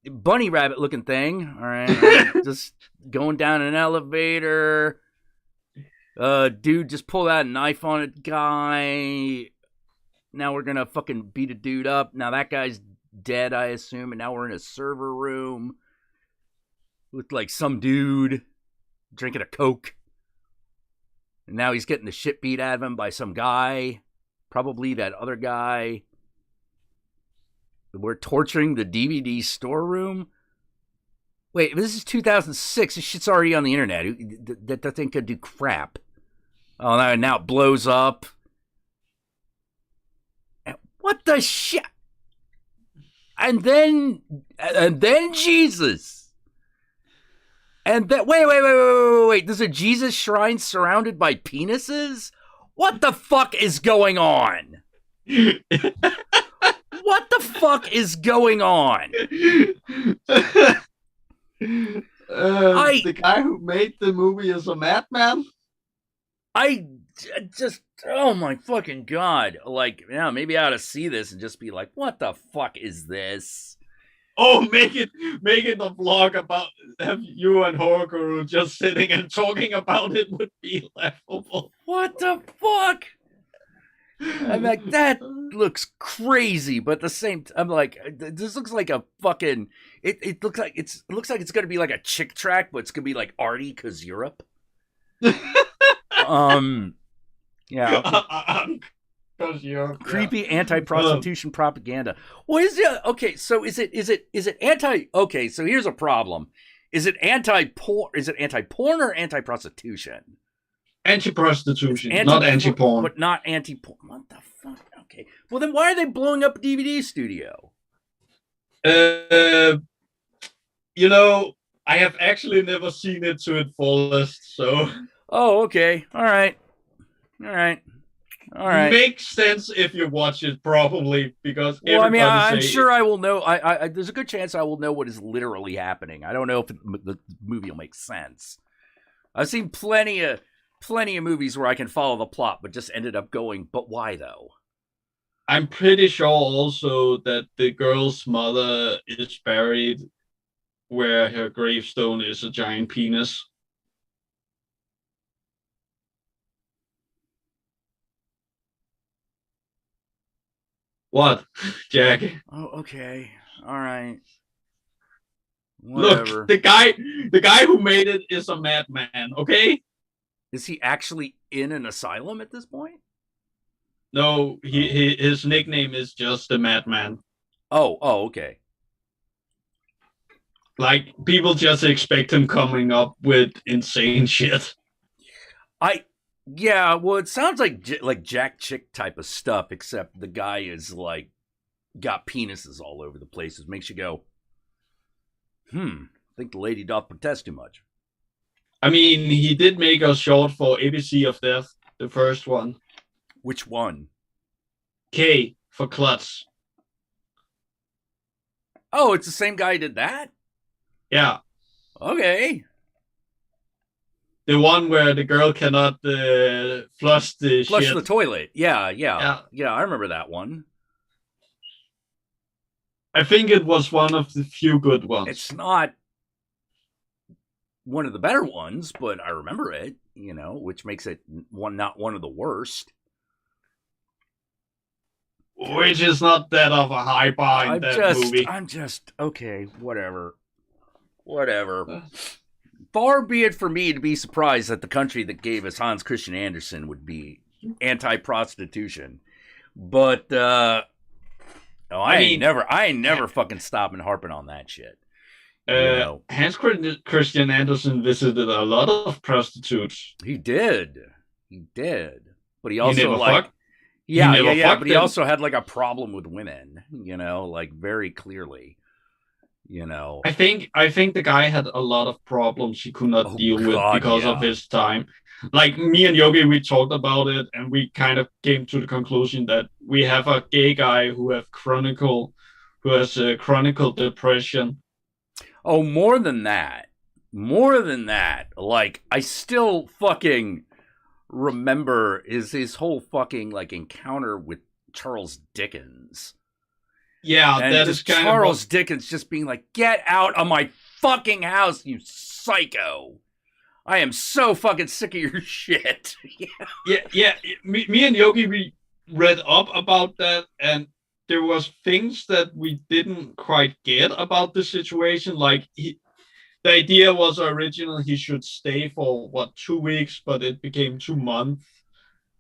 bunny rabbit looking thing. All right, just going down an elevator. Dude just pulled out a knife on a guy. Now we're gonna fucking beat a dude up. Now that guy's dead, I assume, and now we're in a server room with like some dude drinking a Coke. And now he's getting the shit beat out of him by some guy. Probably that other guy. We're torturing the DVD storeroom. Wait, this is 2006. This shit's already on the internet. That thing could do crap. Oh, now it blows up. What the shit? And then Jesus. And then wait. There's a Jesus shrine surrounded by penises? What the fuck is going on? What the fuck is going on? The guy who made the movie is a madman. I just, oh my fucking god! Like, yeah, maybe I ought to see this and just be like, "What the fuck is this?" Oh, make it a vlog about have you and Horguru just sitting and talking about it would be laughable. What the fuck? I'm like, that looks crazy, but at the same time, I'm like, this looks like a fucking. It looks like it's gonna be like a chick track, but it's gonna be like arty because Europe. Yeah. Because you're creepy anti-prostitution propaganda. Well, is it okay? So is it anti? Okay, so here's a problem. Is it anti-porn? Is it anti-porn or anti-prostitution? Anti-prostitution, not anti-porn. But not anti-porn. What the fuck? Okay. Well, then why are they blowing up a DVD studio? You know, I have actually never seen it to its fullest, so. Oh, okay. All right. Makes sense if you watch it, probably, because well, I mean, I'm sure I will know. I there's a good chance I will know what is literally happening. I don't know if the movie will make sense. I've seen plenty of movies where I can follow the plot, but just ended up going, but why though? I'm pretty sure also that the girl's mother is buried where her gravestone is a giant penis. What, Jack? Oh, okay. All right. Whatever. Look, the guy who made it is a madman. Okay. Is he actually in an asylum at this point? No, his nickname is just the madman. Oh, okay. Like, people just expect him coming up with insane shit. Yeah, well, it sounds like Jack Chick type of stuff, except the guy is like got penises all over the place. It makes you go, I think the lady doth protest too much. I mean, he did make a short for ABC of Death, the first one. Which one? K for Klutz. Oh, it's the same guy who did that? Yeah. Okay. The one where the girl cannot flush the toilet. Yeah. I remember that one. I think it was one of the few good ones. It's not one of the better ones, but I remember it, which makes it not one of the worst. Which is not that of a high bar in that movie. I'm just, okay, whatever. Far be it for me to be surprised that the country that gave us Hans Christian Andersen would be anti-prostitution. But, I ain't never fucking stopping harping on that shit. Hans Christian Andersen visited a lot of prostitutes. He did. But he also but he also had like a problem with women, like very clearly. I think the guy had a lot of problems he could not deal with because of his time. Like me and Yogi, we talked about it, and we kind of came to the conclusion that we have a gay guy who has chronic depression. Oh, more than that. Like, I still fucking remember his whole fucking like encounter with Charles Dickens. Yeah, and that is kind Charles Dickens just being like, "Get out of my fucking house, you psycho! I am so fucking sick of your shit." Yeah. Me and Yogi, we read up about that, and there was things that we didn't quite get about the situation. Like the idea was originally he should stay for 2 weeks, but it became 2 months.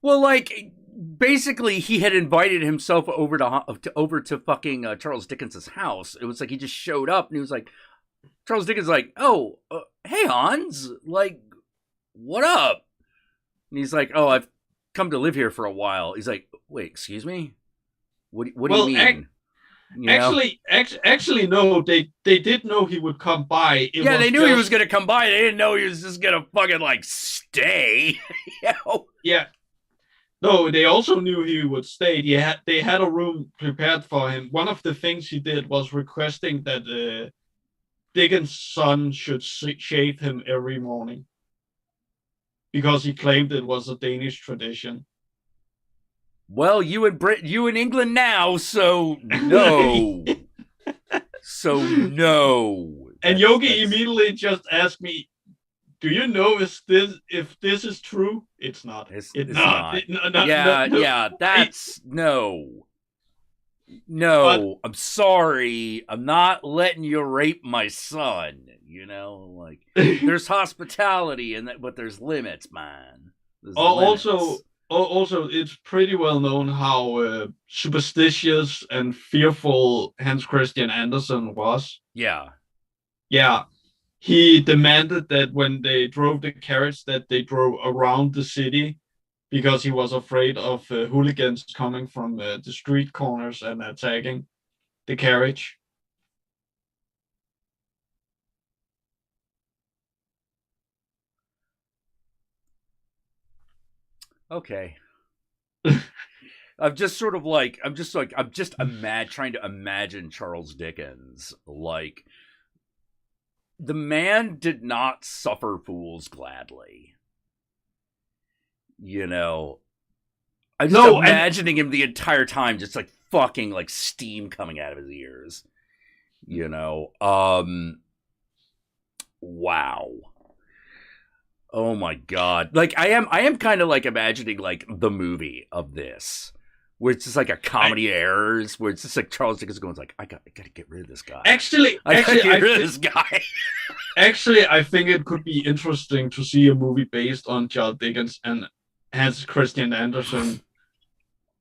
Well, like, basically, he had invited himself over to fucking Charles Dickens's house. It was like he just showed up and he was like, Charles Dickens like, "Oh, hey Hans, like, what up?" And he's like, "Oh, I've come to live here for a while." He's like, "Wait, excuse me? What do you mean?" Actually, no. They did know he would come by. They knew he was gonna come by. They didn't know he was just gonna fucking like stay. Yeah. No, they also knew he would stay. They had a room prepared for him. One of the things he did was requesting that Dickens' son should shave him every morning because he claimed it was a Danish tradition. Well, you in England now, so no. And Yogi immediately just asked me, "Do you know if this is true?" It's not. It's not. That's no. I'm sorry. I'm not letting you rape my son. Like, there's hospitality but there's limits, man. Also, it's pretty well known how superstitious and fearful Hans Christian Andersen was. Yeah. Yeah. He demanded that when they drove the carriage, that they drove around the city because he was afraid of hooligans coming from the street corners and attacking the carriage. Okay. I'm just trying to imagine Charles Dickens. Like, the man did not suffer fools gladly. I'm just imagining him the entire time, just like fucking like steam coming out of his ears. Wow. Oh my god. Like, I am kind of like imagining like the movie of this, where it's just like a comedy of errors, where it's just like Charles Dickens going like, I got to get rid of this guy. Actually, I gotta get rid of this guy. Actually, I think it could be interesting to see a movie based on Charles Dickens and Hans Christian Andersen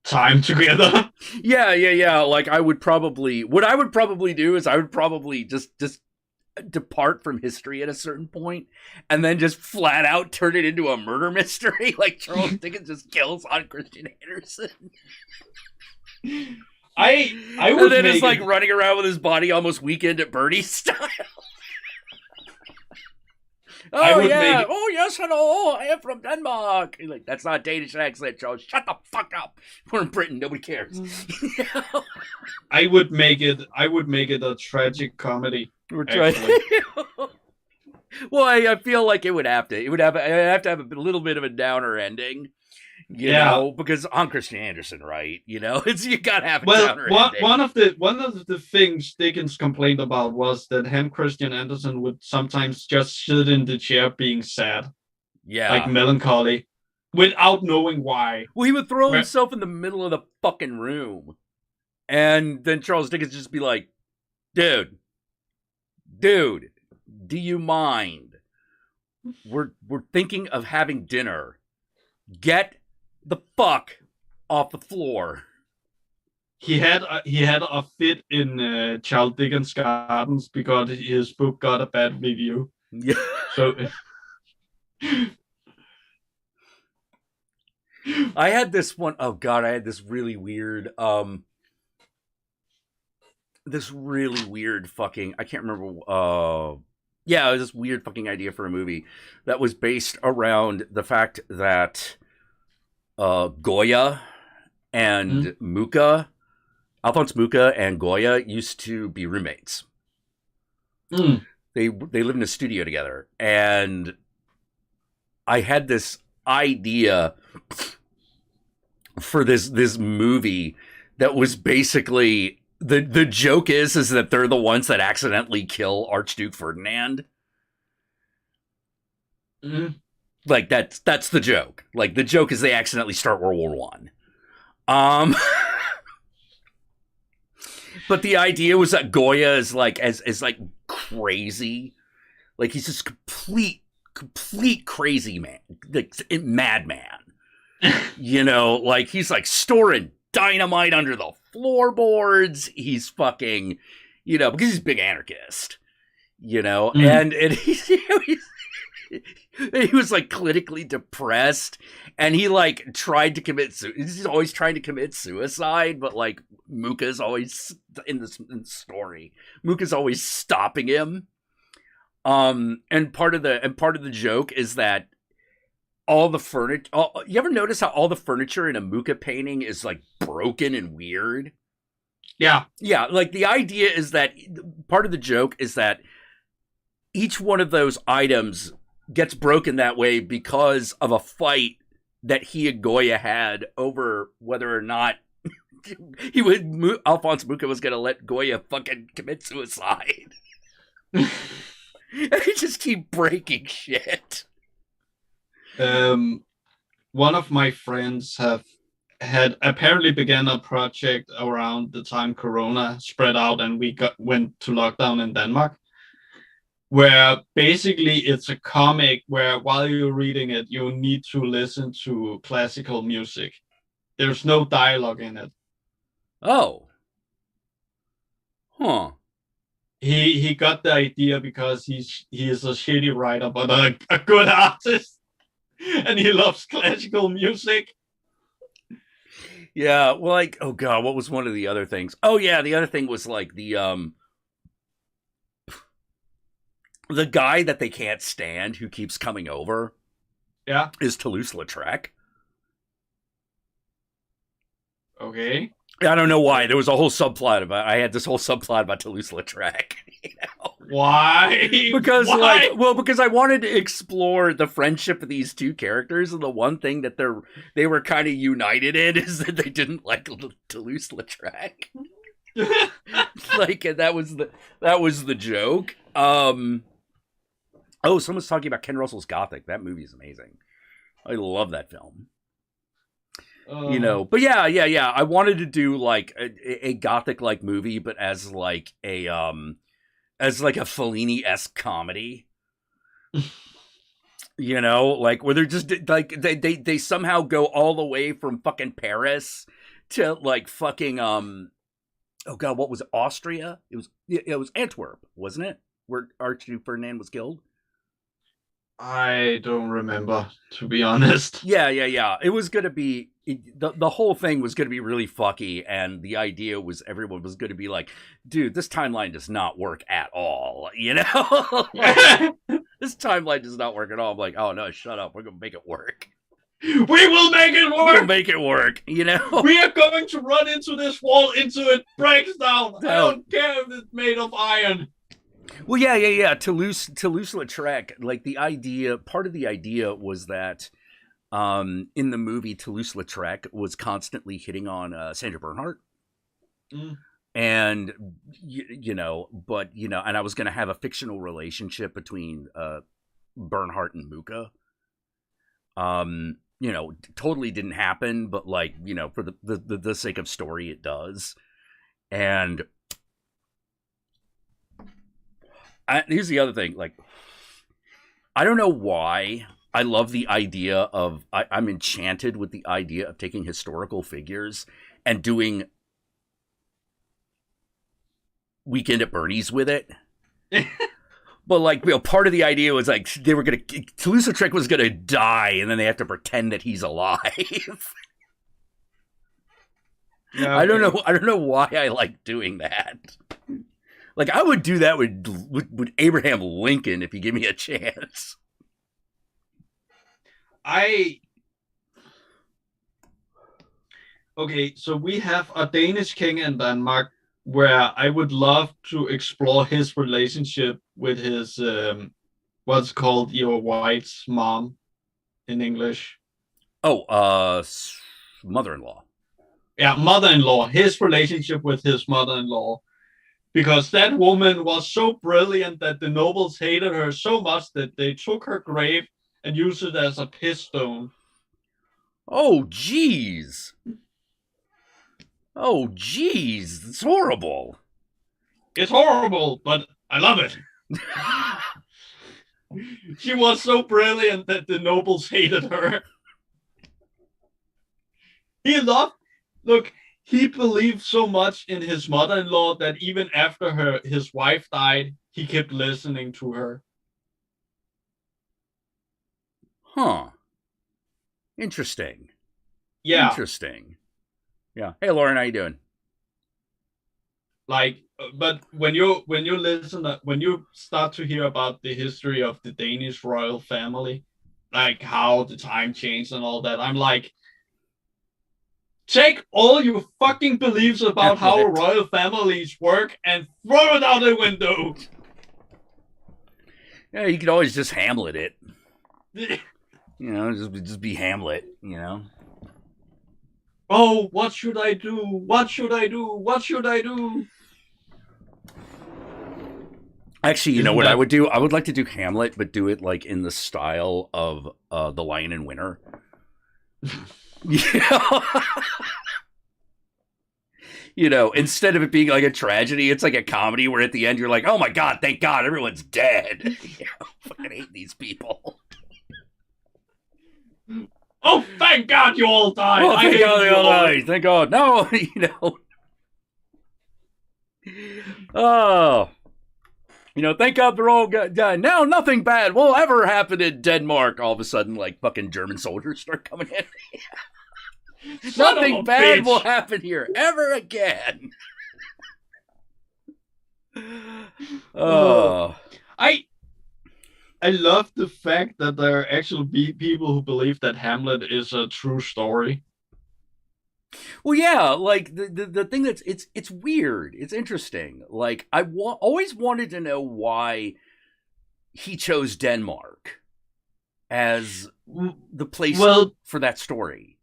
time together. Yeah. Like what I would probably do is I would probably just depart from history at a certain point and then just flat out turn it into a murder mystery. Like Charles Dickens just kills Hans Christian Andersen. I would and then it's like running around with his body almost Weekend at Bernie's style. Oh yeah! Oh yes, hello! I am from Denmark. Like that's not a Danish accent, Charles. Shut the fuck up. We're in Britain. Nobody cares. I would make it a tragic comedy. We're trying. Well, I feel like it would have to. It would have to have a little bit of a downer ending. You know, because I'm Christian Andersen, right? You know, you gotta have a downer ending. One of the things Dickens complained about was that Hans Christian Andersen would sometimes just sit in the chair being sad, like melancholy, without knowing why. Well, he would throw himself in the middle of the fucking room, and then Charles Dickens would just be like, "Dude, do you mind? We're thinking of having dinner. Get the fuck off the floor." He had a fit in Charles Dickens Gardens because his book got a bad review. Yeah. So I had this one. Oh god, I had this really weird fucking, I can't remember. Yeah, it was this weird fucking idea for a movie that was based around the fact that Goya and Alphonse Mucha and Goya used to be roommates. They lived in a studio together, and I had this idea for this movie that was basically the joke is that they're the ones that accidentally kill Archduke Ferdinand. Like that's the joke. Like the joke is they accidentally start World War One. But the idea was that Goya is like as like crazy, like he's just complete crazy man, like madman. You know, like he's like storing dynamite under the floorboards. He's fucking, you know, because he's a big anarchist. You know, and he's he was like clinically depressed, and he like tried to commit. He's always trying to commit suicide, but like Mucha's always in the story. Mucha's always stopping him. And part of the joke is that all the furniture. You ever notice how all the furniture in a Mucha painting is like broken and weird? Yeah. Like the idea is that part of the joke is that each one of those items gets broken that way because of a fight that he and Goya had over whether or not Alphonse Mucha was going to let Goya fucking commit suicide. And he just keep breaking shit. One of my friends had apparently began a project around the time Corona spread out and we went to lockdown in Denmark, where basically it's a comic where while you're reading it, you need to listen to classical music. There's no dialogue in it. Oh. Huh. He got the idea because he is a shitty writer, but a good artist. And he loves classical music. Yeah, well, like, oh god, what was one of the other things? Oh yeah, the other thing was like the guy that they can't stand who keeps coming over. Yeah. Is Toulouse-Lautrec. Okay. I don't know why. There was a whole subplot about. I had this whole subplot about Toulouse-Lautrec. You know? Why? Because why? because I wanted to explore the friendship of these two characters, and the one thing that they were kind of united in is that they didn't like Toulouse-Lautrec. Like, and that was the joke. Oh, someone's talking about Ken Russell's Gothic. That movie is amazing. I love that film. But yeah. I wanted to do like a gothic like movie, but as like a Fellini-esque comedy. Like where they're just like they somehow go all the way from fucking Paris to like fucking oh god, what was it? Austria? It was Antwerp, wasn't it? Where Archduke Ferdinand was killed. I don't remember, to be honest. Yeah. It was gonna be the whole thing was gonna be really fucky, and the idea was everyone was gonna be like, dude, this timeline does not work at all. This timeline does not work at all. I'm like, oh no, shut up. We're gonna make it work. We will make it work. We'll make it work. We are going to run into this wall until it breaks down. I don't care if it's made of iron. Well, yeah. Toulouse-Lautrec, like part of the idea was that in the movie Toulouse-Lautrec was constantly hitting on Sandra Bernhardt. And, and I was going to have a fictional relationship between Bernhardt and Mucha. Totally didn't happen, but like, for the sake of story, it does. And here's the other thing. Like, I don't know why I love the idea of, I'm enchanted with the idea of taking historical figures and doing Weekend at Bernie's with it. But like, part of the idea was like Toulouse-Lautrec was gonna die, and then they have to pretend that he's alive. Yeah, okay. I don't know why I like doing that. Like, I would do that with Abraham Lincoln if you give me a chance. Okay, so we have a Danish king in Denmark where I would love to explore his relationship with his, what's called your wife's mom in English. Oh, mother-in-law. Yeah, mother-in-law. His relationship with his mother-in-law. Because that woman was so brilliant that the nobles hated her so much that they took her grave and used it as a piss stone. Oh, jeez. Oh, jeez. It's horrible. It's horrible, but I love it. She was so brilliant that the nobles hated her. He believed so much in his mother-in-law that even after his wife died, he kept listening to her. Huh. Interesting. Yeah. Interesting. Yeah. Hey, Lauren, how you doing? Like, but when you listen, when you start to hear about the history of the Danish royal family, like how the time changed and all that, I'm like, take all your fucking beliefs about how royal families work and throw it out the window. Yeah, you could always just Hamlet it. Just be Hamlet, Oh, what should I do? What should I do? What should I do? Actually, you know what I would do? I would like to do Hamlet, but do it like in the style of The Lion in Winter. Instead of it being like a tragedy, it's like a comedy where at the end you're like, oh my god, thank god, everyone's dead. I fucking hate these people. Oh, thank god you all died. Oh, thank god they all died. Thank god. No, Oh. Thank god they're all dead. Now nothing bad will ever happen in Denmark. All of a sudden, like, fucking German soldiers start coming in. Nothing bad will happen here ever again. Oh. I love the fact that there are actually people who believe that Hamlet is a true story. Well, yeah, like the thing it's weird. It's interesting. Like, I always wanted to know why he chose Denmark as the place for that story.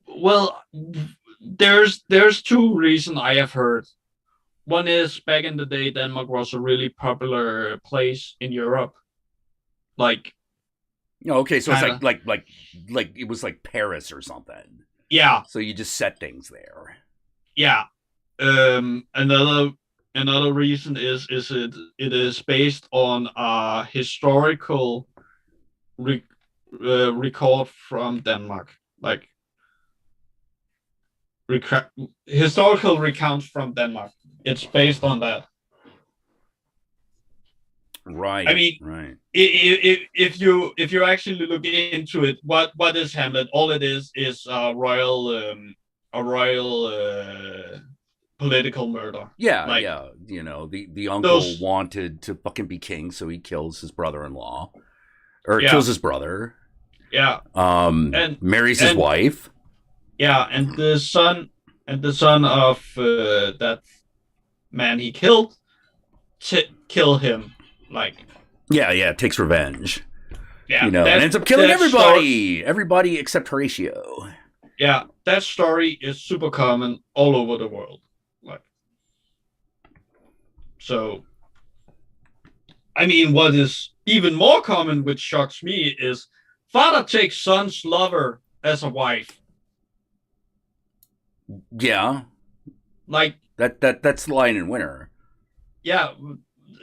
Well, there's two reasons I have heard. One is back in the day, Denmark was a really popular place in Europe. Like, okay, so it's like it was like Paris or something. Yeah. So you just set things there. Yeah. Another reason is it is based on a historical record from Denmark, like historical recounts from Denmark. It's based on that. Right. I mean, right. If you actually look into it, what is Hamlet? All it is a royal political murder. Yeah, like yeah. You know, the uncle those. wanted to fucking be king, so he kills his brother-in-law, or Yeah, kills his brother. yeah, and Marries his wife. Yeah, and the son of that man he killed kill him. Like, Yeah, takes revenge. yeah, and ends up killing everybody. Story, everybody except Horatio. Yeah, that story is super common all over the world. Like, so, I mean, what is even more common, which shocks me, is father takes son's lover as a wife. Yeah, like that's Lion in Winter. Yeah,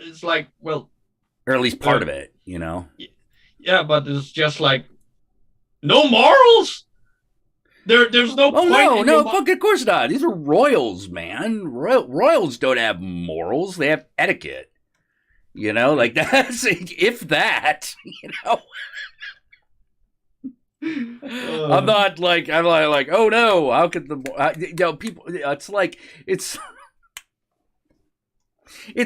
it's like, well, or at least part of it, you know. Yeah, but it's just like no morals. There's no point. No, fuck, of course not. These are royals, man. Royals don't have morals; they have etiquette. You know, like that's if that. You know. I'm not like oh no, how could people? It's like it's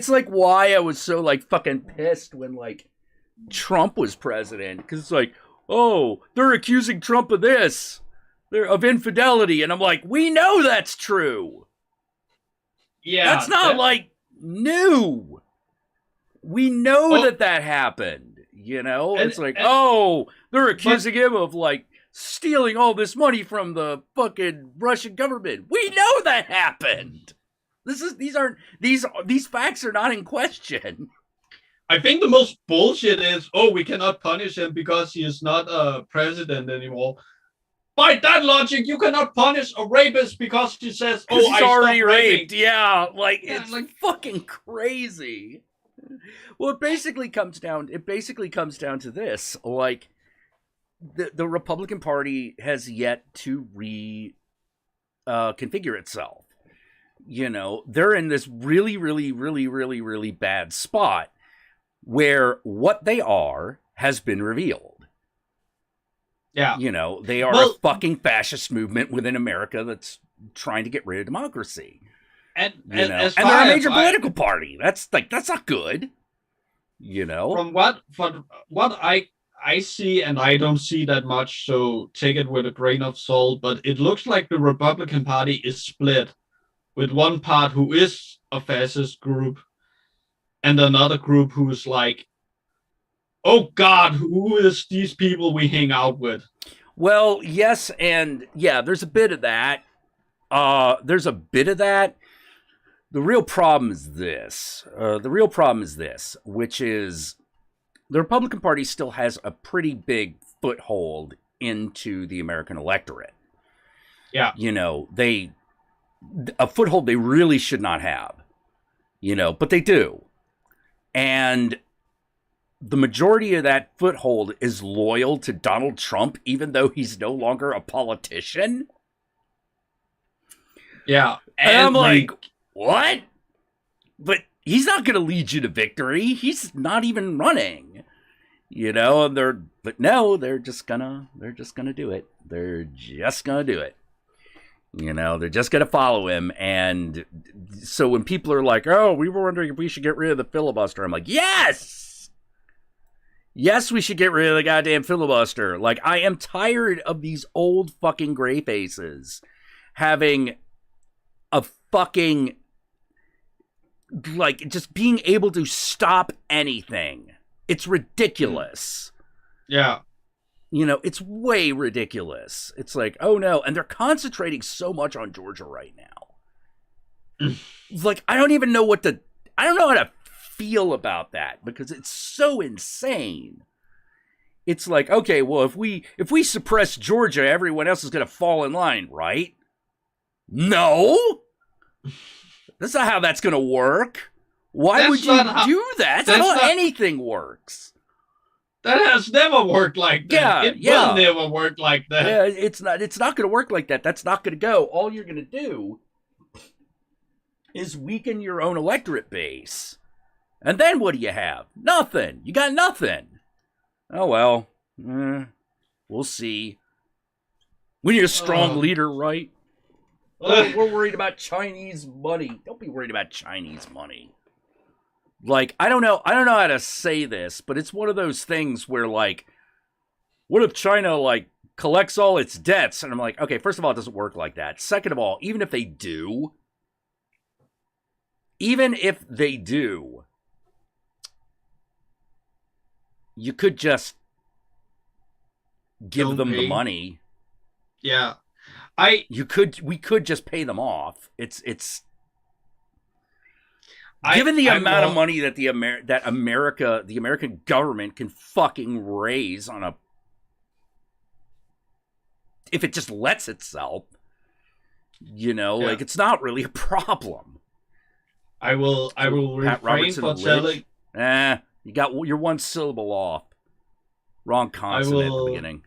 like why I was so like fucking pissed when like Trump was president, because it's like, oh, they're accusing Trump of this, they're of infidelity, and I'm like, we know that's true. Yeah, that's not like new. We know that happened. You know, it's like, oh, they're accusing him of like stealing all this money from the fucking Russian government. We know that happened. These facts are not in question. I think the most bullshit is, oh, we cannot punish him because he is not a president anymore. By that logic, you cannot punish a rapist because he says, "Oh, he's already raped." Yeah, like it's like fucking crazy. Well, it basically comes down to this: like the Republican Party has yet to configure itself. You know, they're in this really, really, really, really, really bad spot where what they are has been revealed. Yeah. You know, they are a fucking fascist movement within America that's trying to get rid of democracy. And they're a major political party. That's not good. You know, from what I see, and I don't see that much, so take it with a grain of salt, but it looks like the Republican Party is split, with one part who is a fascist group and another group who's like, oh God, who is these people we hang out with? Well, yes, and yeah, there's a bit of that. The real problem is this. Which is the Republican Party still has a pretty big foothold into the American electorate. Yeah. You know, a foothold they really should not have. You know, but they do. And the majority of that foothold is loyal to Donald Trump, even though he's no longer a politician. Yeah. And I'm like, what? But he's not going to lead you to victory. He's not even running. You know, and they're just gonna do it. They're just gonna do it. You know, they're just gonna follow him. And so when people are like, oh, we were wondering if we should get rid of the filibuster, I'm like, yes, we should get rid of the goddamn filibuster. Like, I am tired of these old fucking gray faces having a fucking, like, just being able to stop anything. It's ridiculous. Yeah. You know, it's way ridiculous. It's like, oh no. And they're concentrating so much on Georgia right now. It's like, I don't know how to feel about that, because it's so insane. It's like, okay, well, if we suppress Georgia, everyone else is going to fall in line, right? No, that's not how that's going to work. Why would you do that? That's not how anything works. That has never worked like that. It will never work like that. Yeah, it's not going to work like that. That's not going to go. All you're going to do is weaken your own electorate base. And then what do you have? Nothing. You got nothing. Oh, well. We'll see. We need a strong leader, right? We're worried about Chinese money. Don't be worried about Chinese money. Like, I don't know how to say this, but it's one of those things where, like, what if China, like, collects all its debts? And I'm like, okay, first of all, it doesn't work like that. Second of all, even if they do, you could just give them the money. Yeah. We could just pay them off. Given the amount of money that the American government can fucking raise if it just lets itself, like, it's not really a problem. I will refrain from telling. You're one syllable off. Wrong consonant at the beginning.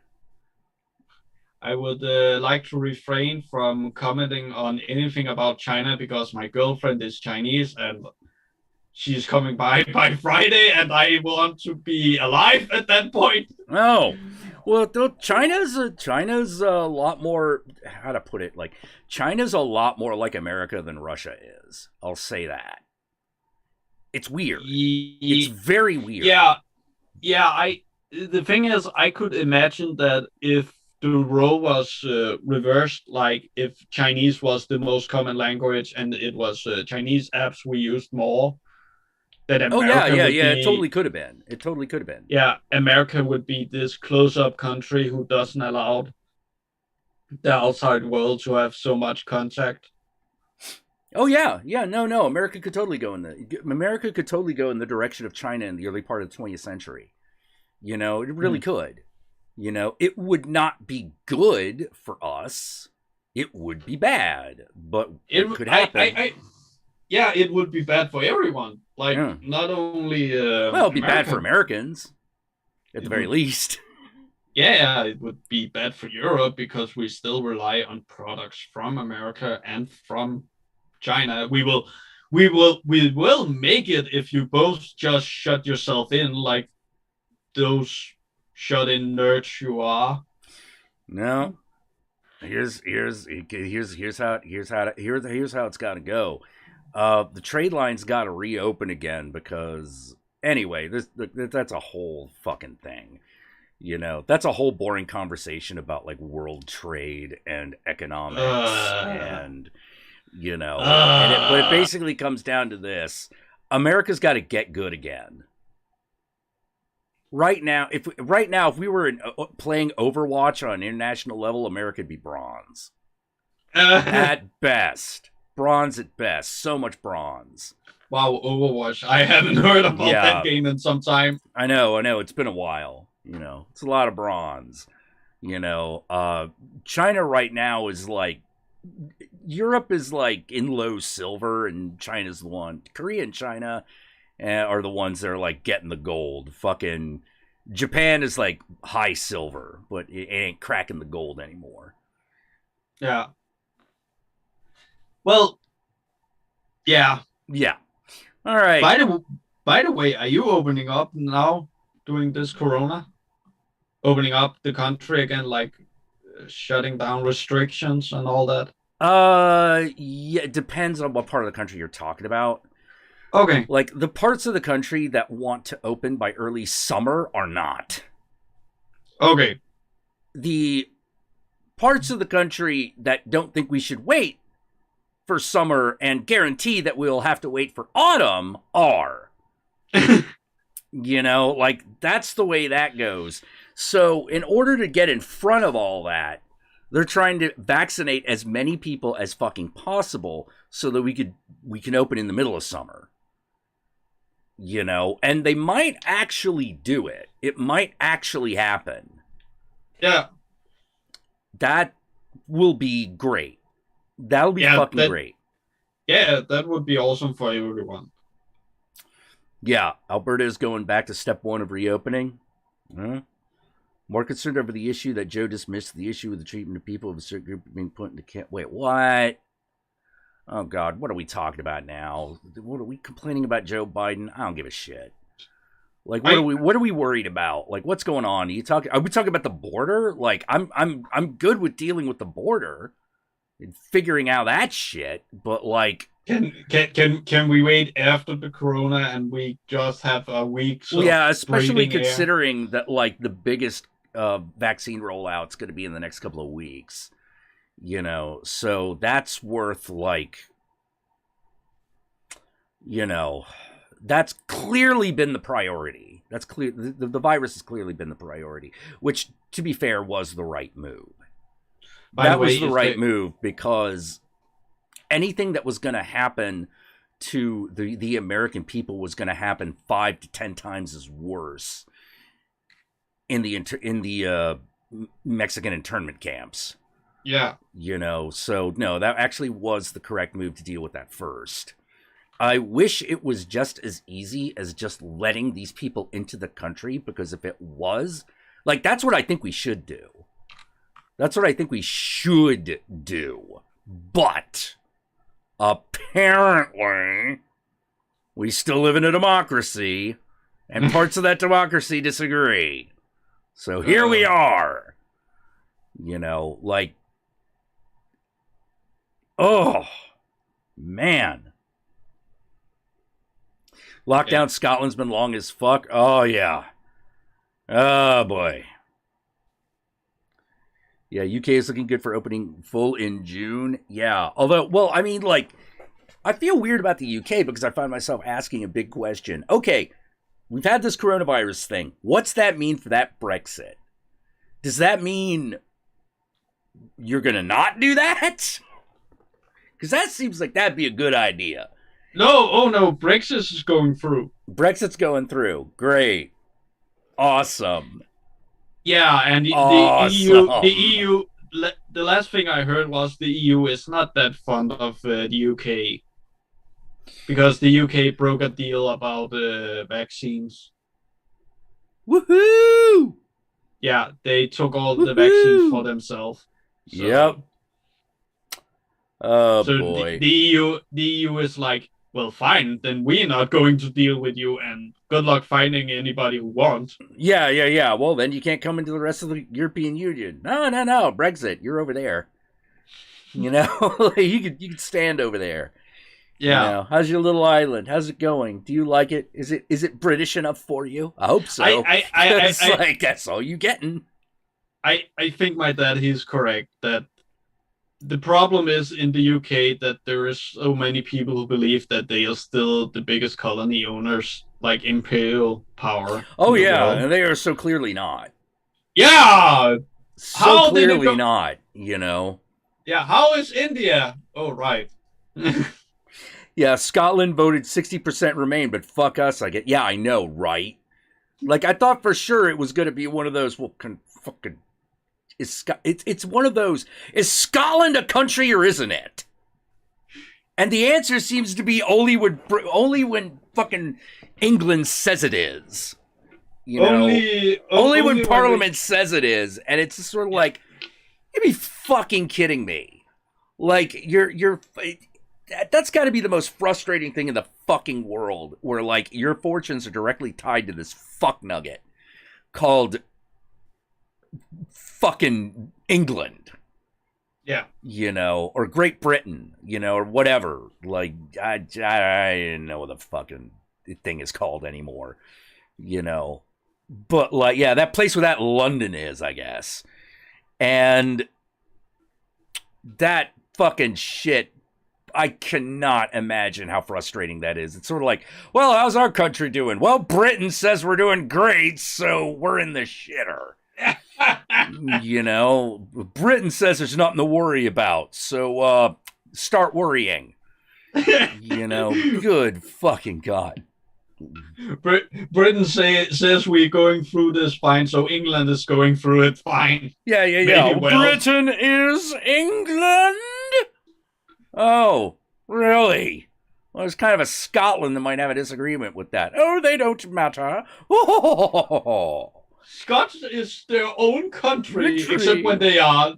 I would like to refrain from commenting on anything about China because my girlfriend is Chinese and she's coming by Friday and I want to be alive at that point. Oh, well, China's a lot more, how to put it, like, China's a lot more like America than Russia is. I'll say that. It's weird. It's very weird. Yeah. The thing is, I could imagine that if the role was reversed, like if Chinese was the most common language and it was Chinese apps we used more, that America it totally could have been. Yeah, America would be this close-up country who doesn't allow the outside world to have so much contact. Oh yeah, no. America could totally go in the direction of China in the early part of the 20th century. It really could. It would not be good for us. It would be bad, but it could happen. It would be bad for everyone. Like, not only... it'd be bad for Americans, at the very least. Yeah, it would be bad for Europe because we still rely on products from America and from China. We will make it if you both just shut yourself in like those shut-in nerds you are. No, here's how it's got to go. The trade line's got to reopen again because anyway, that's a whole fucking thing. That's a whole boring conversation about like world trade and economics and. But it basically comes down to this: America's got to get good again. Right now, if we were playing Overwatch on an international level, America'd be bronze. At best, bronze at best. So much bronze. Wow, Overwatch! I haven't heard about that game in some time. I know. It's been a while. It's a lot of bronze. China right now is like. Europe is like in low silver and China's the one. Korea and China are the ones that are like getting the gold. Fucking Japan is like high silver, but it ain't cracking the gold anymore. Yeah. Well, yeah. Yeah. All right. By the way, are you opening up now doing this corona? Opening up the country again, like shutting down restrictions and all that? Yeah, it depends on what part of the country you're talking about. Okay. Like, the parts of the country that want to open by early summer are not. Okay. The parts of the country that don't think we should wait for summer and guarantee that we'll have to wait for autumn are. Like, that's the way that goes. So, in order to get in front of all that, they're trying to vaccinate as many people as fucking possible so that we can open in the middle of summer. you know, and they might actually do it. It might actually happen. Yeah. That will be great. That'll be fucking great. Yeah, that would be awesome for everyone. Yeah, Alberta is going back to step 1 of reopening. More concerned over the issue that Joe dismissed, the issue with the treatment of people of a certain group being put into camp. Wait, what? Oh, God, what are we talking about now? What are we complaining about Joe Biden? I don't give a shit. Like, what are we worried about? Like, what's going on? Are we talking about the border? Like, I'm good with dealing with the border and figuring out that shit, but like, can we wait after the corona and we just have a week? Yeah, especially considering that like the biggest vaccine rollout's going to be in the next couple of weeks. You know, so that's worth like, you know, that's clearly been the priority. That's clear. The virus has clearly been the priority, which, to be fair, was the right move. That was the right move because anything that was going to happen to the American people was going to happen 5 to 10 times as worse in the Mexican internment camps. Yeah. You know, so no, that actually was the correct move to deal with that first. I wish it was just as easy as just letting these people into the country, because if it was, like, that's what I think we should do. That's what I think we should do. But apparently, we still live in a democracy, and parts of that democracy disagree. So here we are. You know, like, oh, man. Lockdown Scotland's been long as fuck. Oh, yeah. Oh, boy. Yeah, UK is looking good for opening full in June. Yeah, although, well, I mean, like, I feel weird about the UK because I find myself asking a big question. Okay, we've had this coronavirus thing. What's that mean for that Brexit? Does that mean you're going to not do that? Because that seems like that'd be a good idea. No, oh no, Brexit is going through. Brexit's going through. Great. Awesome. Yeah, and the EU, the last thing I heard was the EU is not that fond of the UK. Because the UK broke a deal about vaccines. Woohoo! Yeah, they took all the vaccines for themselves. So, yep. Oh, so boy. The EU is like, well, fine, then we're not going to deal with you, and good luck finding anybody who wants. Yeah. Well, then you can't come into the rest of the European Union. No. Brexit, you're over there. You know, you could stand over there. Yeah. You know, how's your little island? How's it going? Do you like it? Is it British enough for you? I hope so. Like, that's all you getting. I think my dad, he's correct that the problem is in the UK that there is so many people who believe that they are still the biggest colony owners, like imperial power. Oh yeah, and they are so clearly not. Yeah, so clearly not. You know. Yeah, how is India? Oh right. Yeah, Scotland voted 60% Remain, but fuck us. Yeah, I know, right? Like, I thought for sure it was going to be one of those. Well, fucking. It's one of those. Is Scotland a country or isn't it? And the answer seems to be only when fucking England says it is. You know, only when Parliament says it is, and it's sort of like, you'd be fucking kidding me. Like you're. That's got to be the most frustrating thing in the fucking world, where like your fortunes are directly tied to this fuck nugget called fucking England. Yeah. You know, or Great Britain, you know, or whatever. Like, I didn't know what the fucking thing is called anymore, you know. But, like, yeah, that place where that London is, I guess. And that fucking shit, I cannot imagine how frustrating that is. It's sort of like, well, how's our country doing? Well, Britain says we're doing great, so we're in the shitter. You know, Britain says there's nothing to worry about, so start worrying. You know, good fucking God. Britain says we're going through this fine, so England is going through it fine. Yeah. Maybe Wales. Britain is England? Oh, really? Well, there's kind of a Scotland that might have a disagreement with that. Oh, they don't matter. Oh. Scots is their own country, except when they are.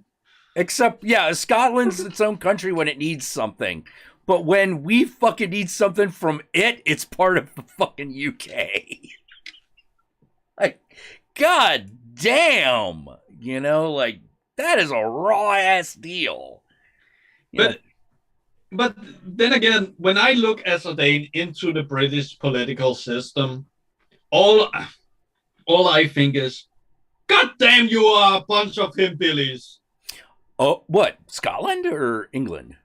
Except, yeah, Scotland's its own country when it needs something. But when we fucking need something from it, it's part of the fucking UK. Like, god damn. You know, like, that is a raw-ass deal. But then again, when I look as a Dane into the British political system, all I think is, god damn, you are a bunch of hillbillies. Oh, what? Scotland or England?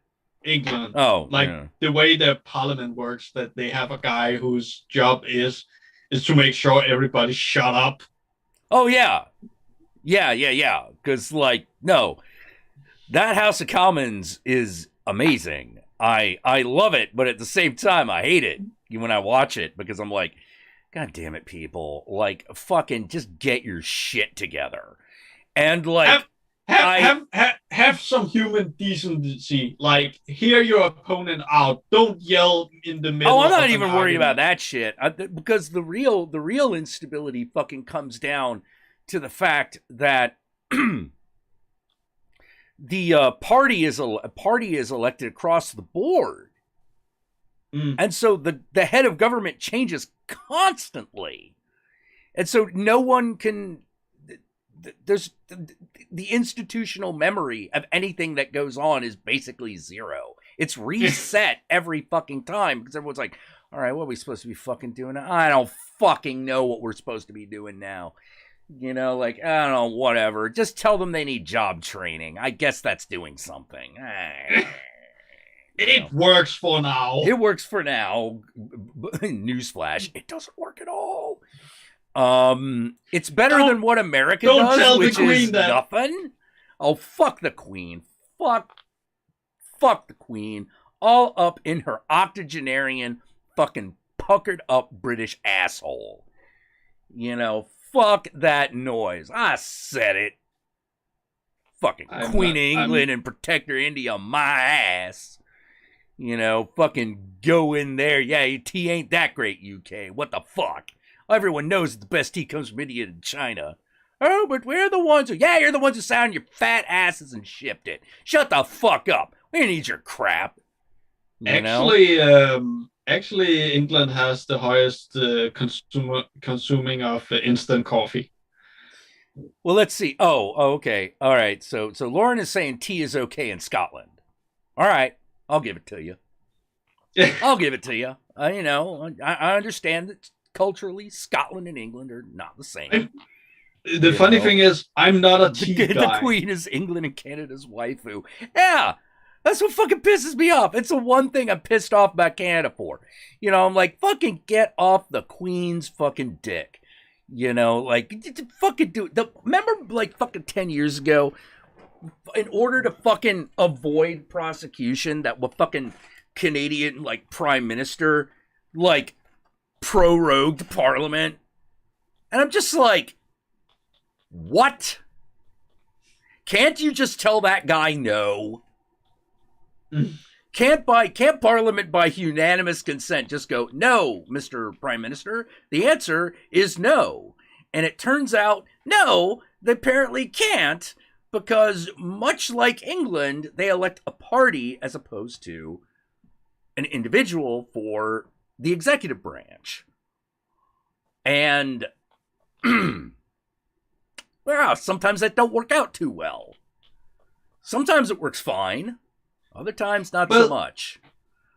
England. Oh, like the way their parliament works, that they have a guy whose job is to make sure everybody shut up. Oh, yeah. Because, like, no, that House of Commons is amazing. I love it, but at the same time, I hate it when I watch it, because I'm like, god damn it, people. Like, fucking just get your shit together. And, like... Have some human decency. Like, hear your opponent out. Don't yell in the middle. Oh, I'm not even worried about that shit. Because the real instability fucking comes down to the fact that the party is elected across the board, and so the head of government changes constantly, and so no one can. There's the institutional memory of anything that goes on is basically zero. It's reset every fucking time, because everyone's like, all right, what are we supposed to be fucking doing now? I don't fucking know what we're supposed to be doing now. You know, like, I don't know, whatever. Just tell them they need job training. I guess that's doing something. It works for now. It works for now. Newsflash, it doesn't work at all. It's better than what America does, which is nothing. Oh, fuck the Queen. Fuck the Queen. All up in her octogenarian, fucking puckered up British asshole. You know, fuck that noise. I said it. Fucking Queen of England and Protector India, my ass. You know, fucking go in there. Yeah, tea ain't that great, UK. What the fuck? Everyone knows that the best tea comes from India and China. Oh, but we're the ones who... Yeah, you're the ones who sat on your fat asses and shipped it. Shut the fuck up. We don't need your crap. Actually, England has the highest consuming of instant coffee. Well, let's see. Oh, okay. All right. So Lauren is saying tea is okay in Scotland. All right. I'll give it to you. I'll give it to you. You know, I understand that culturally, Scotland and England are not the same. The funny thing is, I'm not a tea guy. The Queen is England and Canada's waifu. Yeah, that's what fucking pisses me off. It's the one thing I'm pissed off about Canada for. You know, I'm like, fucking get off the Queen's fucking dick. You know, like, fucking do it. Remember, like, fucking 10 years ago, in order to fucking avoid prosecution, that fucking Canadian, like, Prime Minister, like, prorogued Parliament, and I'm just like, what? Can't you just tell that guy no? Can't Parliament by unanimous consent just go, no, Mr. Prime Minister, the answer is no? And it turns out, no, they apparently can't, because much like England, they elect a party as opposed to an individual for the executive branch. And well, sometimes that don't work out too well. Sometimes it works fine. Other times not so much.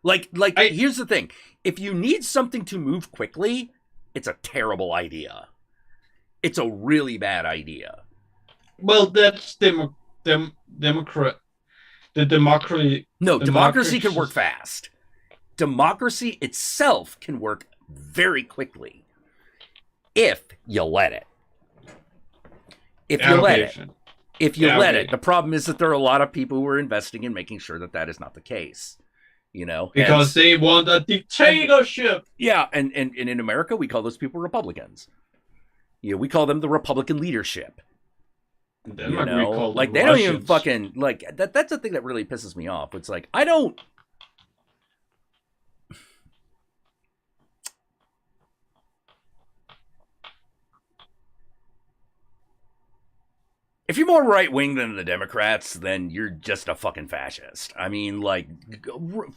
Here's the thing. If you need something to move quickly, it's a terrible idea. It's a really bad idea. Well, that's democracy. No, democracy can work fast. Democracy itself can work very quickly if you let it. If you let it. The problem is that there are a lot of people who are investing in making sure that that is not the case. You know, because they want a dictatorship. Yeah, and in America, we call those people Republicans. You know, we call them the Republican leadership. In Denmark, we call them they Russians. don't even fucking like that. That's the thing that really pisses me off. It's like I don't. If you're more right wing than the Democrats, then you're just a fucking fascist. I mean, like,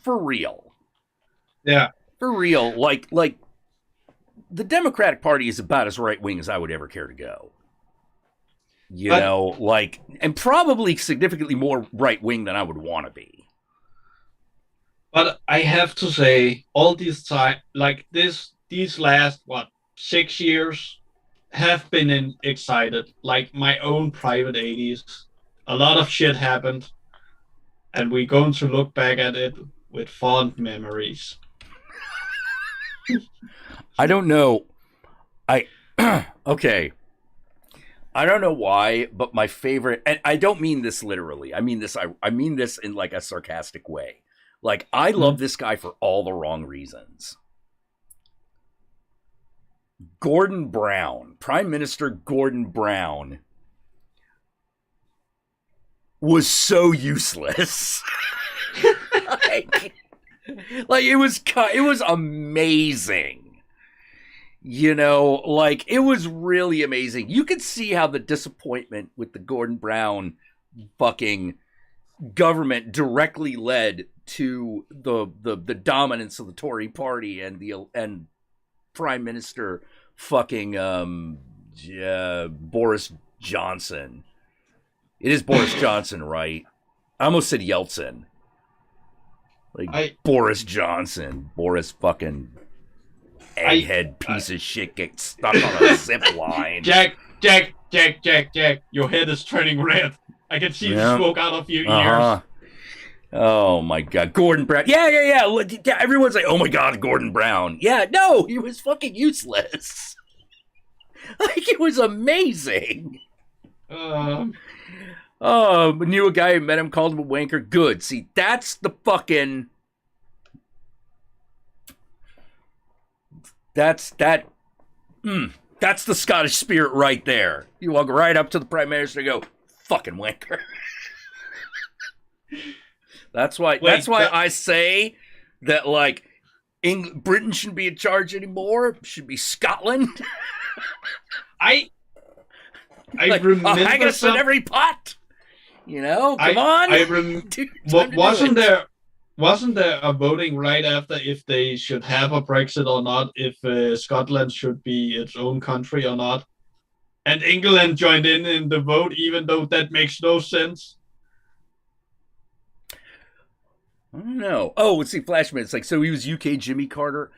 for real. Yeah. For real. Like, the Democratic Party is about as right wing as I would ever care to go. You know, like, and probably significantly more right wing than I would want to be. But I have to say, all this time, like these last, 6 years, have been excited, like my own private 80s. A lot of shit happened, and we're going to look back at it with fond memories. I don't know. Okay. I don't know why, but my favorite, and I don't mean this literally. I mean this in like a sarcastic way. Like, I love this guy for all the wrong reasons. Gordon Brown, Prime Minister Gordon Brown, was so useless. like it was amazing. You know, like it was really amazing. You could see how the disappointment with the Gordon Brown fucking government directly led to the dominance of the Tory party and Prime Minister fucking Boris Johnson. It is Boris Johnson, right? I almost said Yeltsin. Boris Johnson. Boris fucking egghead piece of shit gets stuck on a zip line. Jack. Your head is turning red. I can see the smoke out of your ears. Oh my God, Gordon Brown. Yeah. Everyone's like, oh my God, Gordon Brown. Yeah, no, he was fucking useless. Like, it was amazing. Knew a guy who met him, called him a wanker. Good. See, that's the fucking. That's the Scottish spirit right there. You walk right up to the Prime Minister and go, fucking wanker. That's why I say that, like, Britain shouldn't be in charge anymore. It should be Scotland. I like, remember hang us in every pot. You know, come on. Wasn't there a voting right after if they should have a Brexit or not, if Scotland should be its own country or not? And England joined in the vote, even though that makes no sense. I don't know. Oh, let's see, Flashman. It's like, so he was UK Jimmy Carter.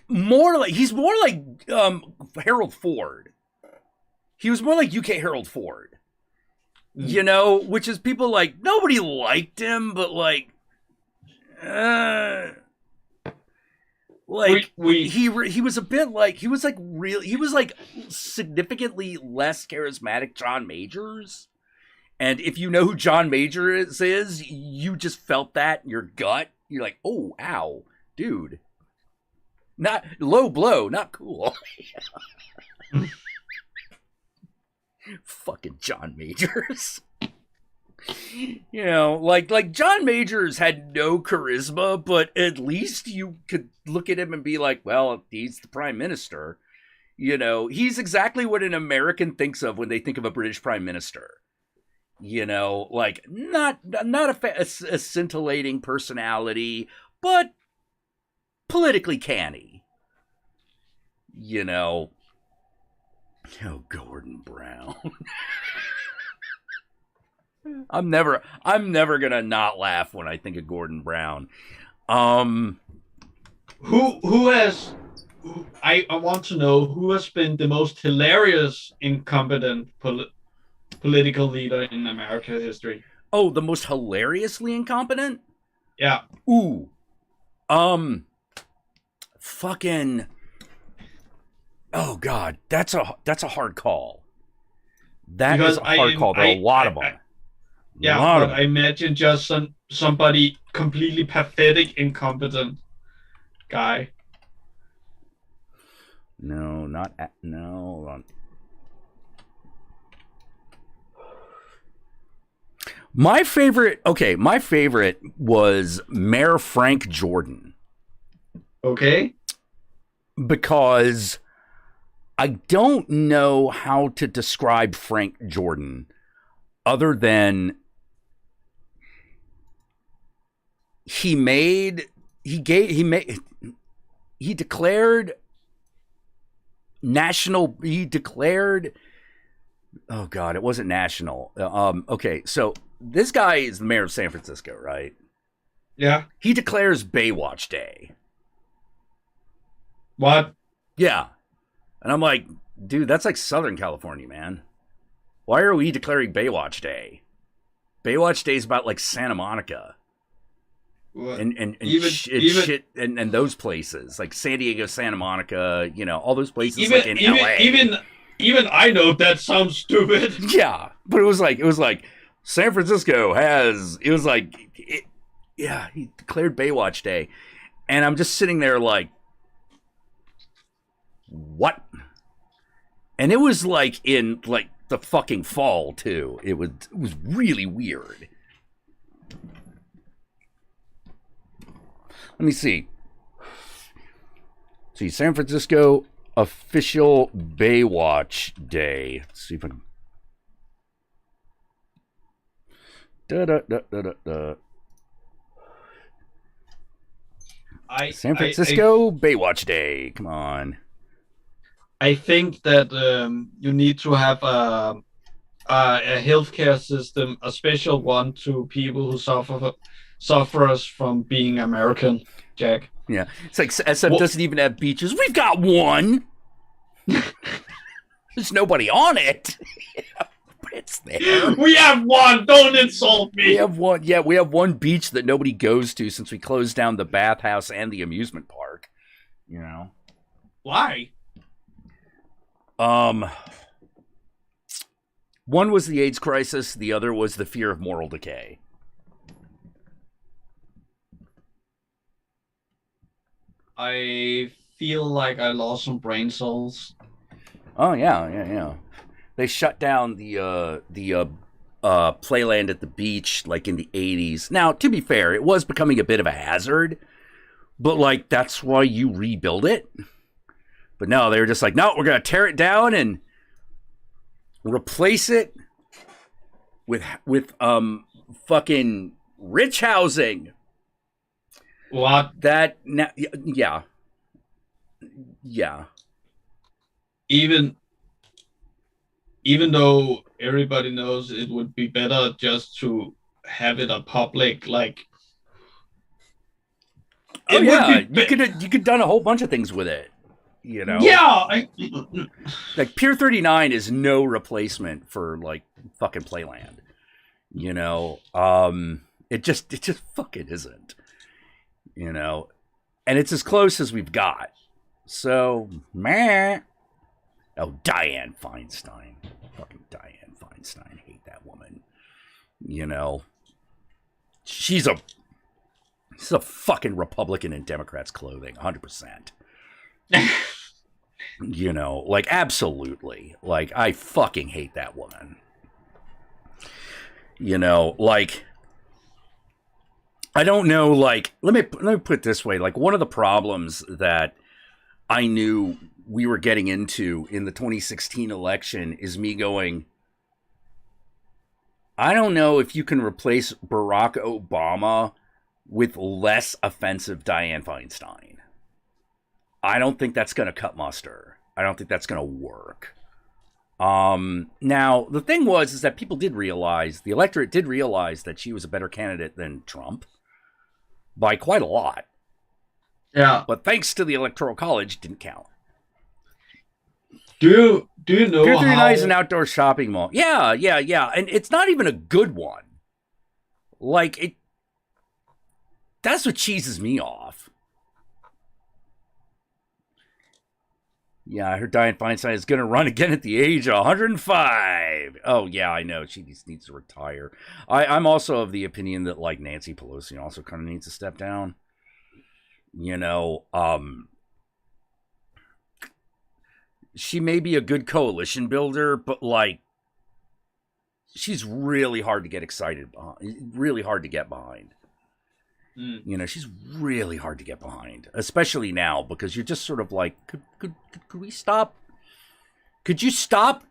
He's more like Harold Ford. He was more like UK Harold Ford. You know, which is people like, nobody liked him, but like, he was a bit like, he was like significantly less charismatic John Majors. And if you know who John Majors is, you just felt that in your gut. You're like, oh, ow, dude. Not low blow, not cool. Fucking John Majors. You know, like John Majors had no charisma, but at least you could look at him and be like, well, he's the Prime Minister. You know, he's exactly what an American thinks of when they think of a British Prime Minister. You know, like, not a scintillating personality, but politically canny. You know. Oh, Gordon Brown. I'm never gonna not laugh when I think of Gordon Brown. I want to know who has been the most hilarious, incompetent political leader in American history. Oh, the most hilariously incompetent? Yeah. Ooh. Fucking. Oh God, that's a hard call. That is a hard call. There are a lot of them. I imagine just somebody completely pathetic, incompetent guy. No, not no. Hold on. My favorite was Mayor Frank Jordan. Okay. Because I don't know how to describe Frank Jordan other than he declared oh god, it wasn't national. Okay, so this guy is the mayor of San Francisco, right? Yeah. He declares Baywatch Day. What? Yeah. And I'm like, dude, that's like Southern California, man. Why are we declaring Baywatch Day? Baywatch Day is about like Santa Monica. What? And those places like San Diego, Santa Monica, all those places like in LA. Even I know that sounds stupid. Yeah, but it was like San Francisco he declared Baywatch Day, and I'm just sitting there like, what? And it was like in like the fucking fall too. It was really weird. Let me see. San Francisco official Baywatch Day. Let's see if I can. San Francisco Baywatch Day. Come on. I think that you need to have a healthcare system, a special one to people who suffers from being American, Jack. Yeah, it's like SF doesn't even have beaches. We've got one. There's nobody on it. But it's there. We have one. Don't insult me. We have one. Yeah, we have one beach that nobody goes to since we closed down the bathhouse and the amusement park. Why? One was the AIDS crisis. The other was the fear of moral decay. I feel like I lost some brain cells. Oh yeah. They shut down the playland at the beach like in the 80s. Now, to be fair, it was becoming a bit of a hazard, but like that's why you rebuild it. But no, they were just like, no, we're gonna tear it down and replace it with fucking rich housing. What? That now, yeah. Even though everybody knows it would be better just to have it a public, like. Oh yeah, you could have done a whole bunch of things with it. Yeah. Like Pier 39 is no replacement for like fucking Playland. It just fucking isn't. And it's as close as we've got. So, meh. Oh, Dianne Feinstein. Fucking Dianne Feinstein. I hate that woman. She's a fucking Republican in Democrats' clothing, 100%. Like absolutely. Like I fucking hate that woman. Like I don't know, like let me put it this way, like one of the problems that I knew we were getting into in the 2016 election is me going, I don't know if you can replace Barack Obama with less offensive Dianne Feinstein. I don't think that's going to cut muster. I don't think that's going to work. Now, the thing is that people did realize, the electorate did realize that she was a better candidate than Trump by quite a lot. Yeah. But thanks to the Electoral College, it didn't count. Do you know Pier 39 is an outdoor shopping mall. Yeah. And it's not even a good one. Like, that's what cheeses me off. Yeah, I heard Dianne Feinstein is going to run again at the age of 105. Oh, yeah, I know. She just needs to retire. I'm also of the opinion that, like, Nancy Pelosi also kind of needs to step down. You know, she may be a good coalition builder, but, like, she's really hard to get excited behind. Really hard to get behind. You know, she's really hard to get behind, especially now, because you're just sort of like, could we stop? Could you stop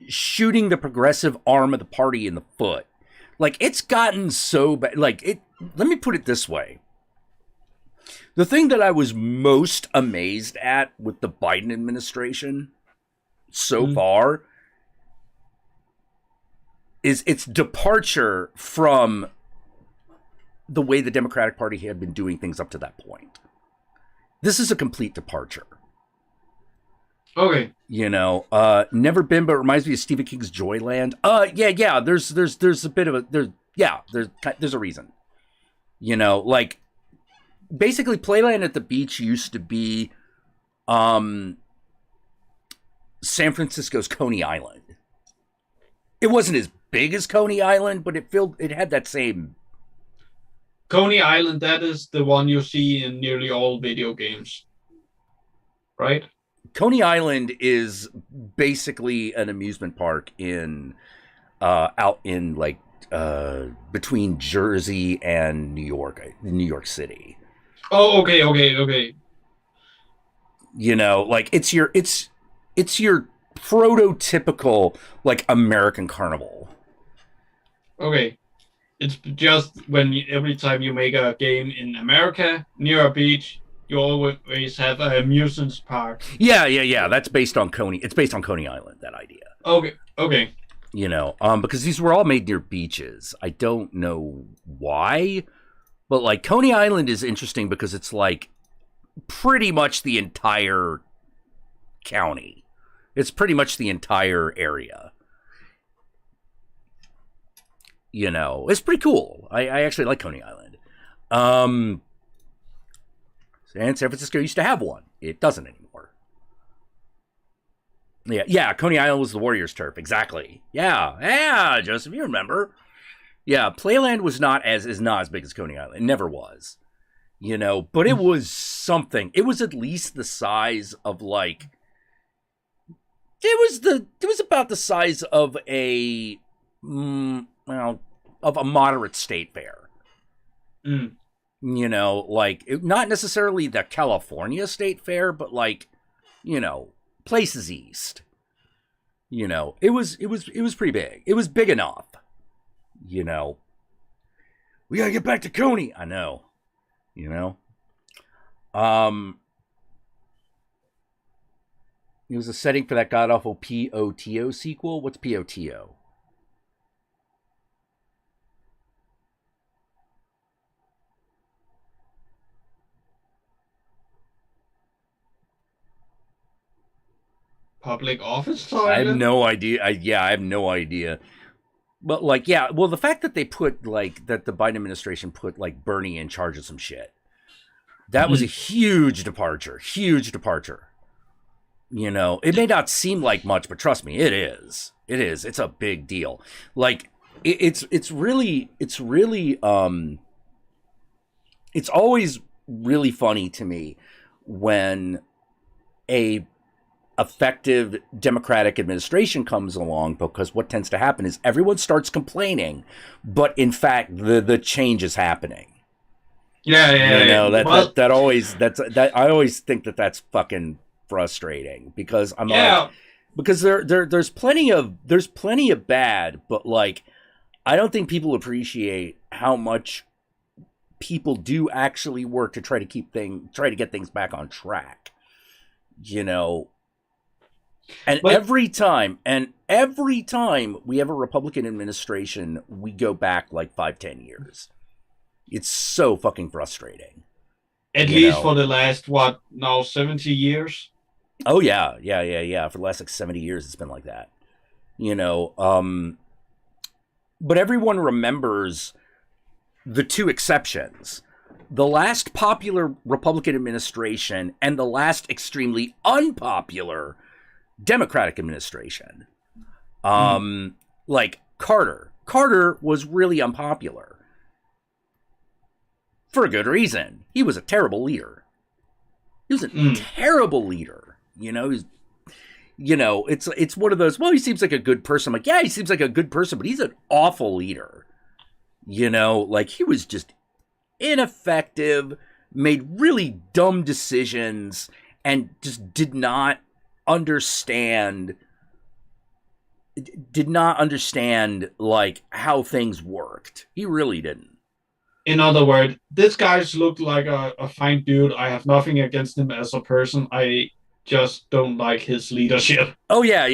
shooting the progressive arm of the party in the foot? Like, it's gotten so bad. Like, let me put it this way. The thing that I was most amazed at with the Biden administration so far is its departure from the way the Democratic Party had been doing things up to that point. This is a complete departure. Okay. You know, never been, but it reminds me of Stephen King's Joyland. Yeah. There's a bit of a there's a reason. You know, like basically Playland at the Beach used to be San Francisco's Coney Island. It wasn't as big as Coney Island, but it had that same. Coney Island, that is the one you see in nearly all video games, right? Coney Island is basically an amusement park out in like between Jersey and New York City. Oh, okay. You know, like it's your prototypical like American carnival. Okay. It's just every time you make a game in America near a beach, you always have an amusement park. Yeah. That's based on Coney. It's based on Coney Island. That idea. Okay. You know, because these were all made near beaches. I don't know why, but like Coney Island is interesting because it's like pretty much the entire county. It's pretty much the entire area. You know, it's pretty cool. I actually like Coney Island. And San Francisco used to have one. It doesn't anymore. Yeah, Coney Island was the Warriors' turf. Exactly. Yeah, Joseph, you remember. Yeah, Playland was not as big as Coney Island. It never was. You know, but it was something. It was at least the size of like it was about the size of a of a moderate state fair. You know, like not necessarily the California State Fair, but like, you know, places east. You know, it was pretty big. It was big enough. You know, we gotta get back to Coney. I know. You know, it was a setting for that god awful POTO sequel. What's POTO? Public office toilet? I have no idea. I have no idea. But like, yeah, well, the fact that they put like that the Biden administration put like Bernie in charge of some shit, that was a huge departure. You know, it may not seem like much, but trust me, it is. It's a big deal. Like it's really it's always really funny to me when a effective Democratic administration comes along, because what tends to happen is everyone starts complaining, but in fact the change is happening. Yeah. You know, I always think that's fucking frustrating, because I'm like, because there's plenty of bad, but like I don't think people appreciate how much people do actually work to try to get things back on track. You know, every time we have a Republican administration, we go back like 5-10 years. It's so fucking frustrating. At least for the last 70 years? Oh yeah. For the last like 70 years, it's been like that. You know, but everyone remembers the two exceptions. the last popular Republican administration and the last extremely unpopular Democratic administration. Like Carter. Carter was really unpopular. For a good reason. He was a terrible leader. He was a terrible leader. You know, it's one of those, well, he seems like a good person. I'm like, yeah, he seems like a good person, but he's an awful leader. You know, like he was just ineffective, made really dumb decisions, and just did not understand like how things worked. He really didn't. In other words, this guy's looked like a fine dude. I have nothing against him as a person. I just don't like his leadership. Oh yeah.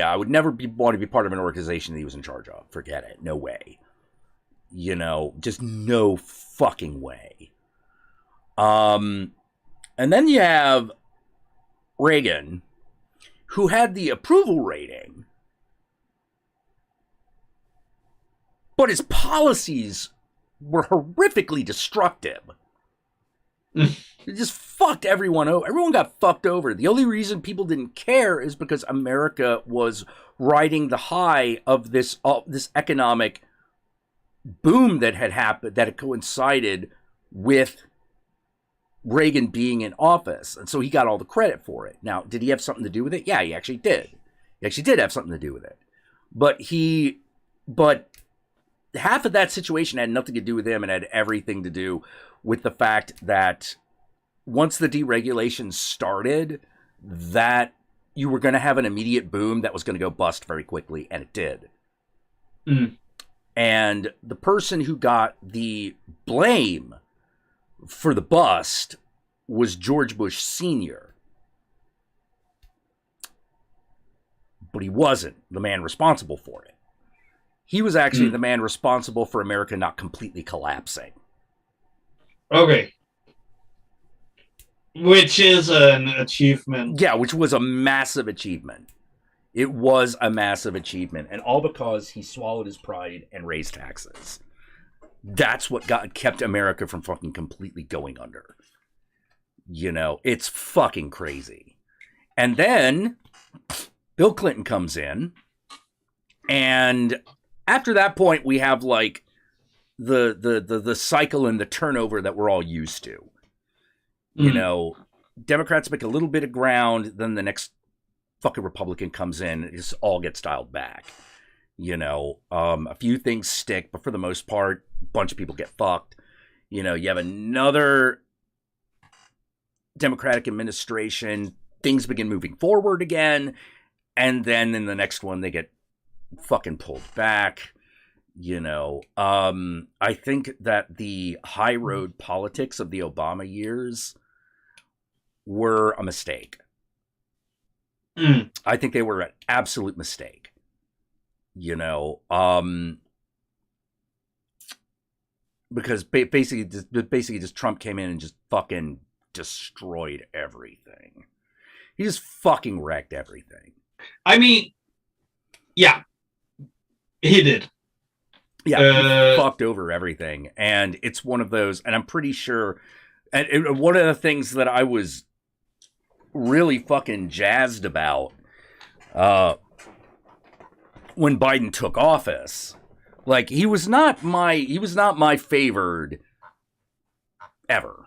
I would never want to be part of an organization that he was in charge of. Forget it. No way. You know, just no fucking way. And then you have Reagan, who had the approval rating, but his policies were horrifically destructive. It just fucked everyone over. Everyone got fucked over. The only reason people didn't care is because America was riding the high of this economic boom that had happened, that had coincided with Reagan being in office. And so he got all the credit for it. Now, did he have something to do with it? Yeah, he actually did. He actually did have something to do with it. But half of that situation had nothing to do with him and had everything to do with the fact that once the deregulation started, that you were going to have an immediate boom that was going to go bust very quickly, and it did. And the person who got the blame for the bust was George Bush Sr. But he wasn't the man responsible for it. He was actually the man responsible for America not completely collapsing. Okay. Which is an achievement. Yeah, which was a massive achievement. It was a massive achievement. And all because he swallowed his pride and raised taxes. That's what kept America from fucking completely going under. You know, it's fucking crazy. And then Bill Clinton comes in. And after that point, we have like the cycle and the turnover that we're all used to. You know, Democrats make a little bit of ground, then the next fucking Republican comes in, it just all gets dialed back. You know, a few things stick, but for the most part, a bunch of people get fucked. You know, you have another Democratic administration, things begin moving forward again, and then in the next one, they get fucking pulled back. You know, I think that the high road politics of the Obama years were a mistake. I think they were an absolute mistake. You know, because basically just Trump came in and just fucking destroyed everything. He just fucking wrecked everything. I mean, yeah, he did. Yeah, he fucked over everything. And it's one of those, and I'm pretty sure, and one of the things that I was really fucking jazzed about when Biden took office, like he was not my favored ever,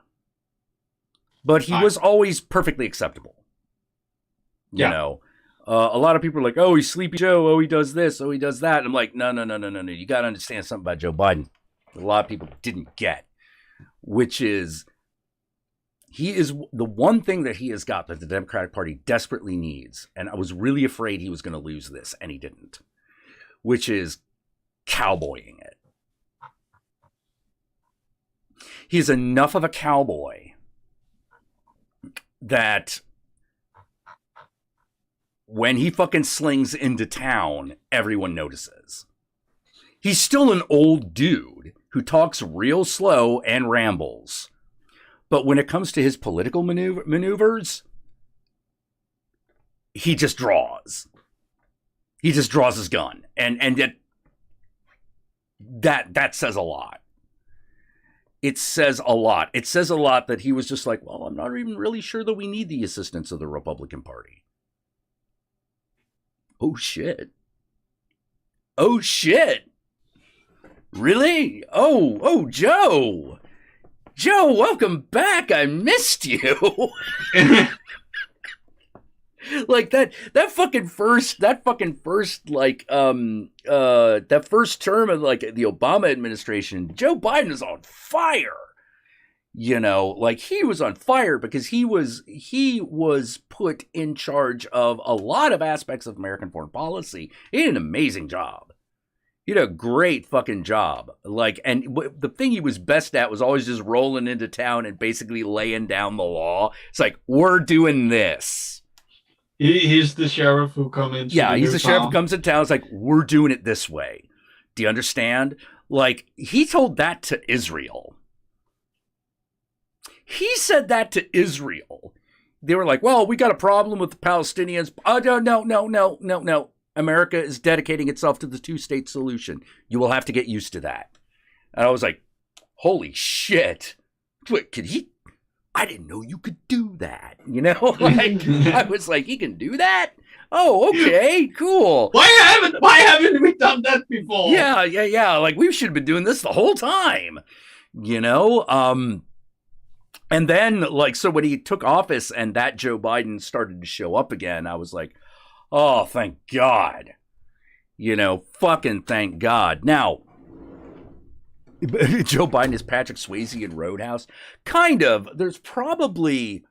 but he was always perfectly acceptable. You know, a lot of people are like, oh, he's Sleepy Joe, oh, he does this, oh, he does that. And I'm like, no. You got to understand something about Joe Biden. A lot of people didn't get, which is he is the one thing that he has got that the Democratic Party desperately needs. And I was really afraid he was going to lose this, and he didn't, which is cowboying it. He's enough of a cowboy that when he fucking slings into town, everyone notices. He's still an old dude who talks real slow and rambles. But when it comes to his political maneuvers, he just draws. He just draws his gun. And that says a lot. it says a lot. It says a lot that he was just like, well, I'm not even really sure that we need the assistance of the Republican Party. Oh, shit. Oh, shit. Really? Oh, Joe. Joe, welcome back. I missed you. Like that fucking first that first term of like the Obama administration, Joe Biden is on fire. You know, like he was on fire because he was put in charge of a lot of aspects of American foreign policy. He did an amazing job. He did a great fucking job. Like, and the thing he was best at was always just rolling into town and basically laying down the law. It's like, we're doing this. He's the sheriff who comes into he's the sheriff who comes to town. It's like, we're doing it this way. Do you understand? Like, he told that to Israel. He said that to Israel. They were like, well, we got a problem with the Palestinians. Oh, no. America is dedicating itself to the two-state solution. You will have to get used to that. And I was like, holy shit. Wait, could he? I didn't know you could do that. You know, like I was like, he can do that? Oh, okay, cool. Why haven't we done that before? Yeah. Like we should have been doing this the whole time. You know? And then like so when he took office and that Joe Biden started to show up again, I was like, oh, thank God. You know, fucking thank God. Now, Joe Biden is Patrick Swayze in Roadhouse. Kind of. There's probably...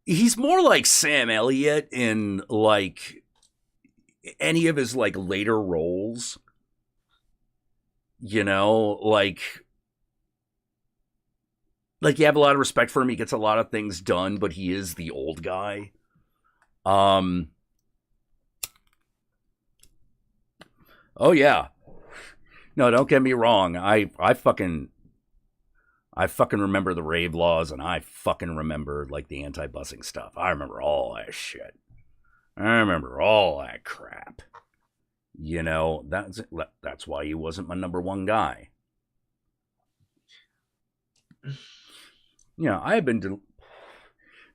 He's more like Sam Elliott in, like, any of his, like, later roles. You know, like... Like, you have a lot of respect for him. He gets a lot of things done, but he is the old guy. Oh, yeah. No, don't get me wrong. I fucking remember the rave laws, and I fucking remember like the anti-busing stuff. I remember all that shit. I remember all that crap. You know, that's why he wasn't my number one guy. You know, I have been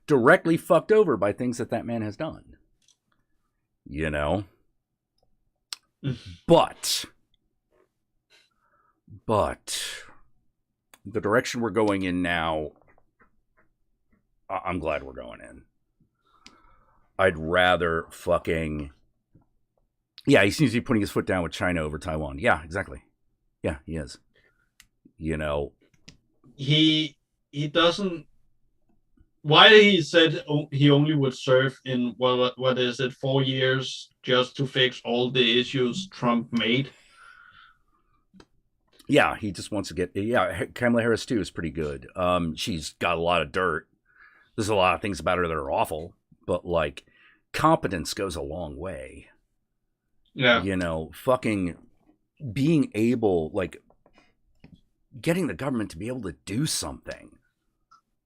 directly fucked over by things that man has done. You know, but the direction we're going in now, I'm glad we're going in. I'd rather fucking... Yeah, he seems to be putting his foot down with China over Taiwan. Yeah, exactly. Yeah, he is. You know... He doesn't... Why he said he only would serve in, what is it, 4 years just to fix all the issues Trump made? Yeah, he just wants to get... Yeah, Kamala Harris, too, is pretty good. She's got a lot of dirt. There's a lot of things about her that are awful. But, like, competence goes a long way. Yeah. You know, fucking being able... Like, getting the government to be able to do something.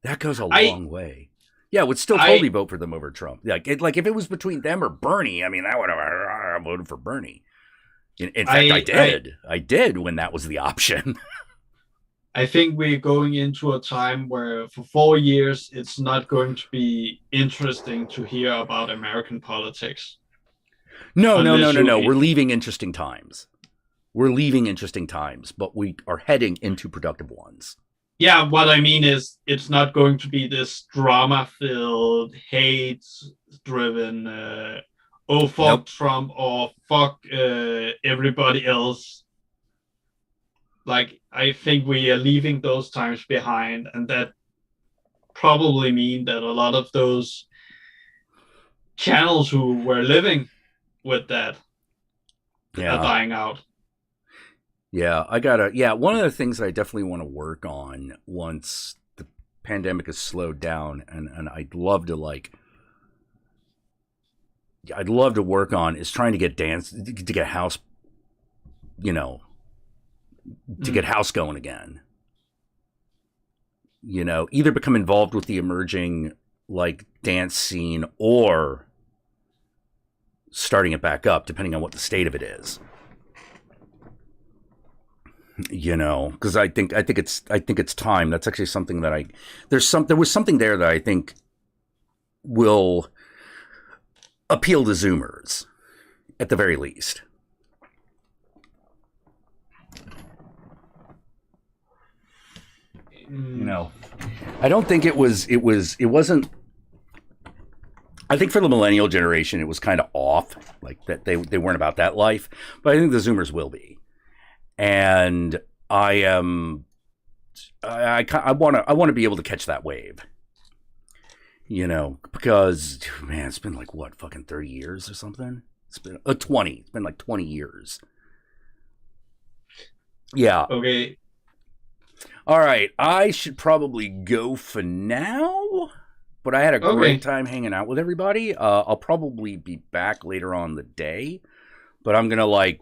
That goes a long way. Yeah, I would still totally vote for them over Trump. Like, if it was between them or Bernie, I mean, I would have voted for Bernie. In fact, I did. I did when that was the option. I think we're going into a time where for 4 years, it's not going to be interesting to hear about American politics. No. We're leaving interesting times. But we are heading into productive ones. Yeah, what I mean is it's not going to be this drama-filled, hate-driven, oh, fuck nope. Trump or fuck everybody else. Like, I think we are leaving those times behind, and that probably mean that a lot of those channels who were living with that are dying out. Yeah, one of the things I definitely want to work on once the pandemic is slowed down, and I'd love to work on is trying to get house, you know, to get house going again. You know, either become involved with the emerging like dance scene or starting it back up, depending on what the state of it is. You know, because I think it's time. That's actually something that there was something there that I think will appeal to Zoomers at the very least. You know, I don't think it wasn't. I think for the millennial generation, it was kind of off, like that they weren't about that life. But I think the Zoomers will be, and I want to be able to catch that wave. You know, because man, it's been like what, fucking 30 years or something. It's been 20. It's been like 20 years. Yeah. Okay. All right. I should probably go for now. But I had a great time hanging out with everybody. I'll probably be back later on in the day. But I'm going to like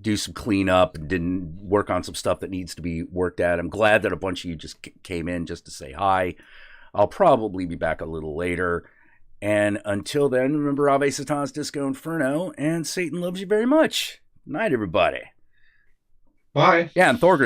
do some cleanup and didn't work on some stuff that needs to be worked at. I'm glad that a bunch of you just came in just to say hi. I'll probably be back a little later. And until then, remember Ave Satan's Disco Inferno, and Satan loves you very much. Night, everybody. Bye. Yeah, and Thorgrim.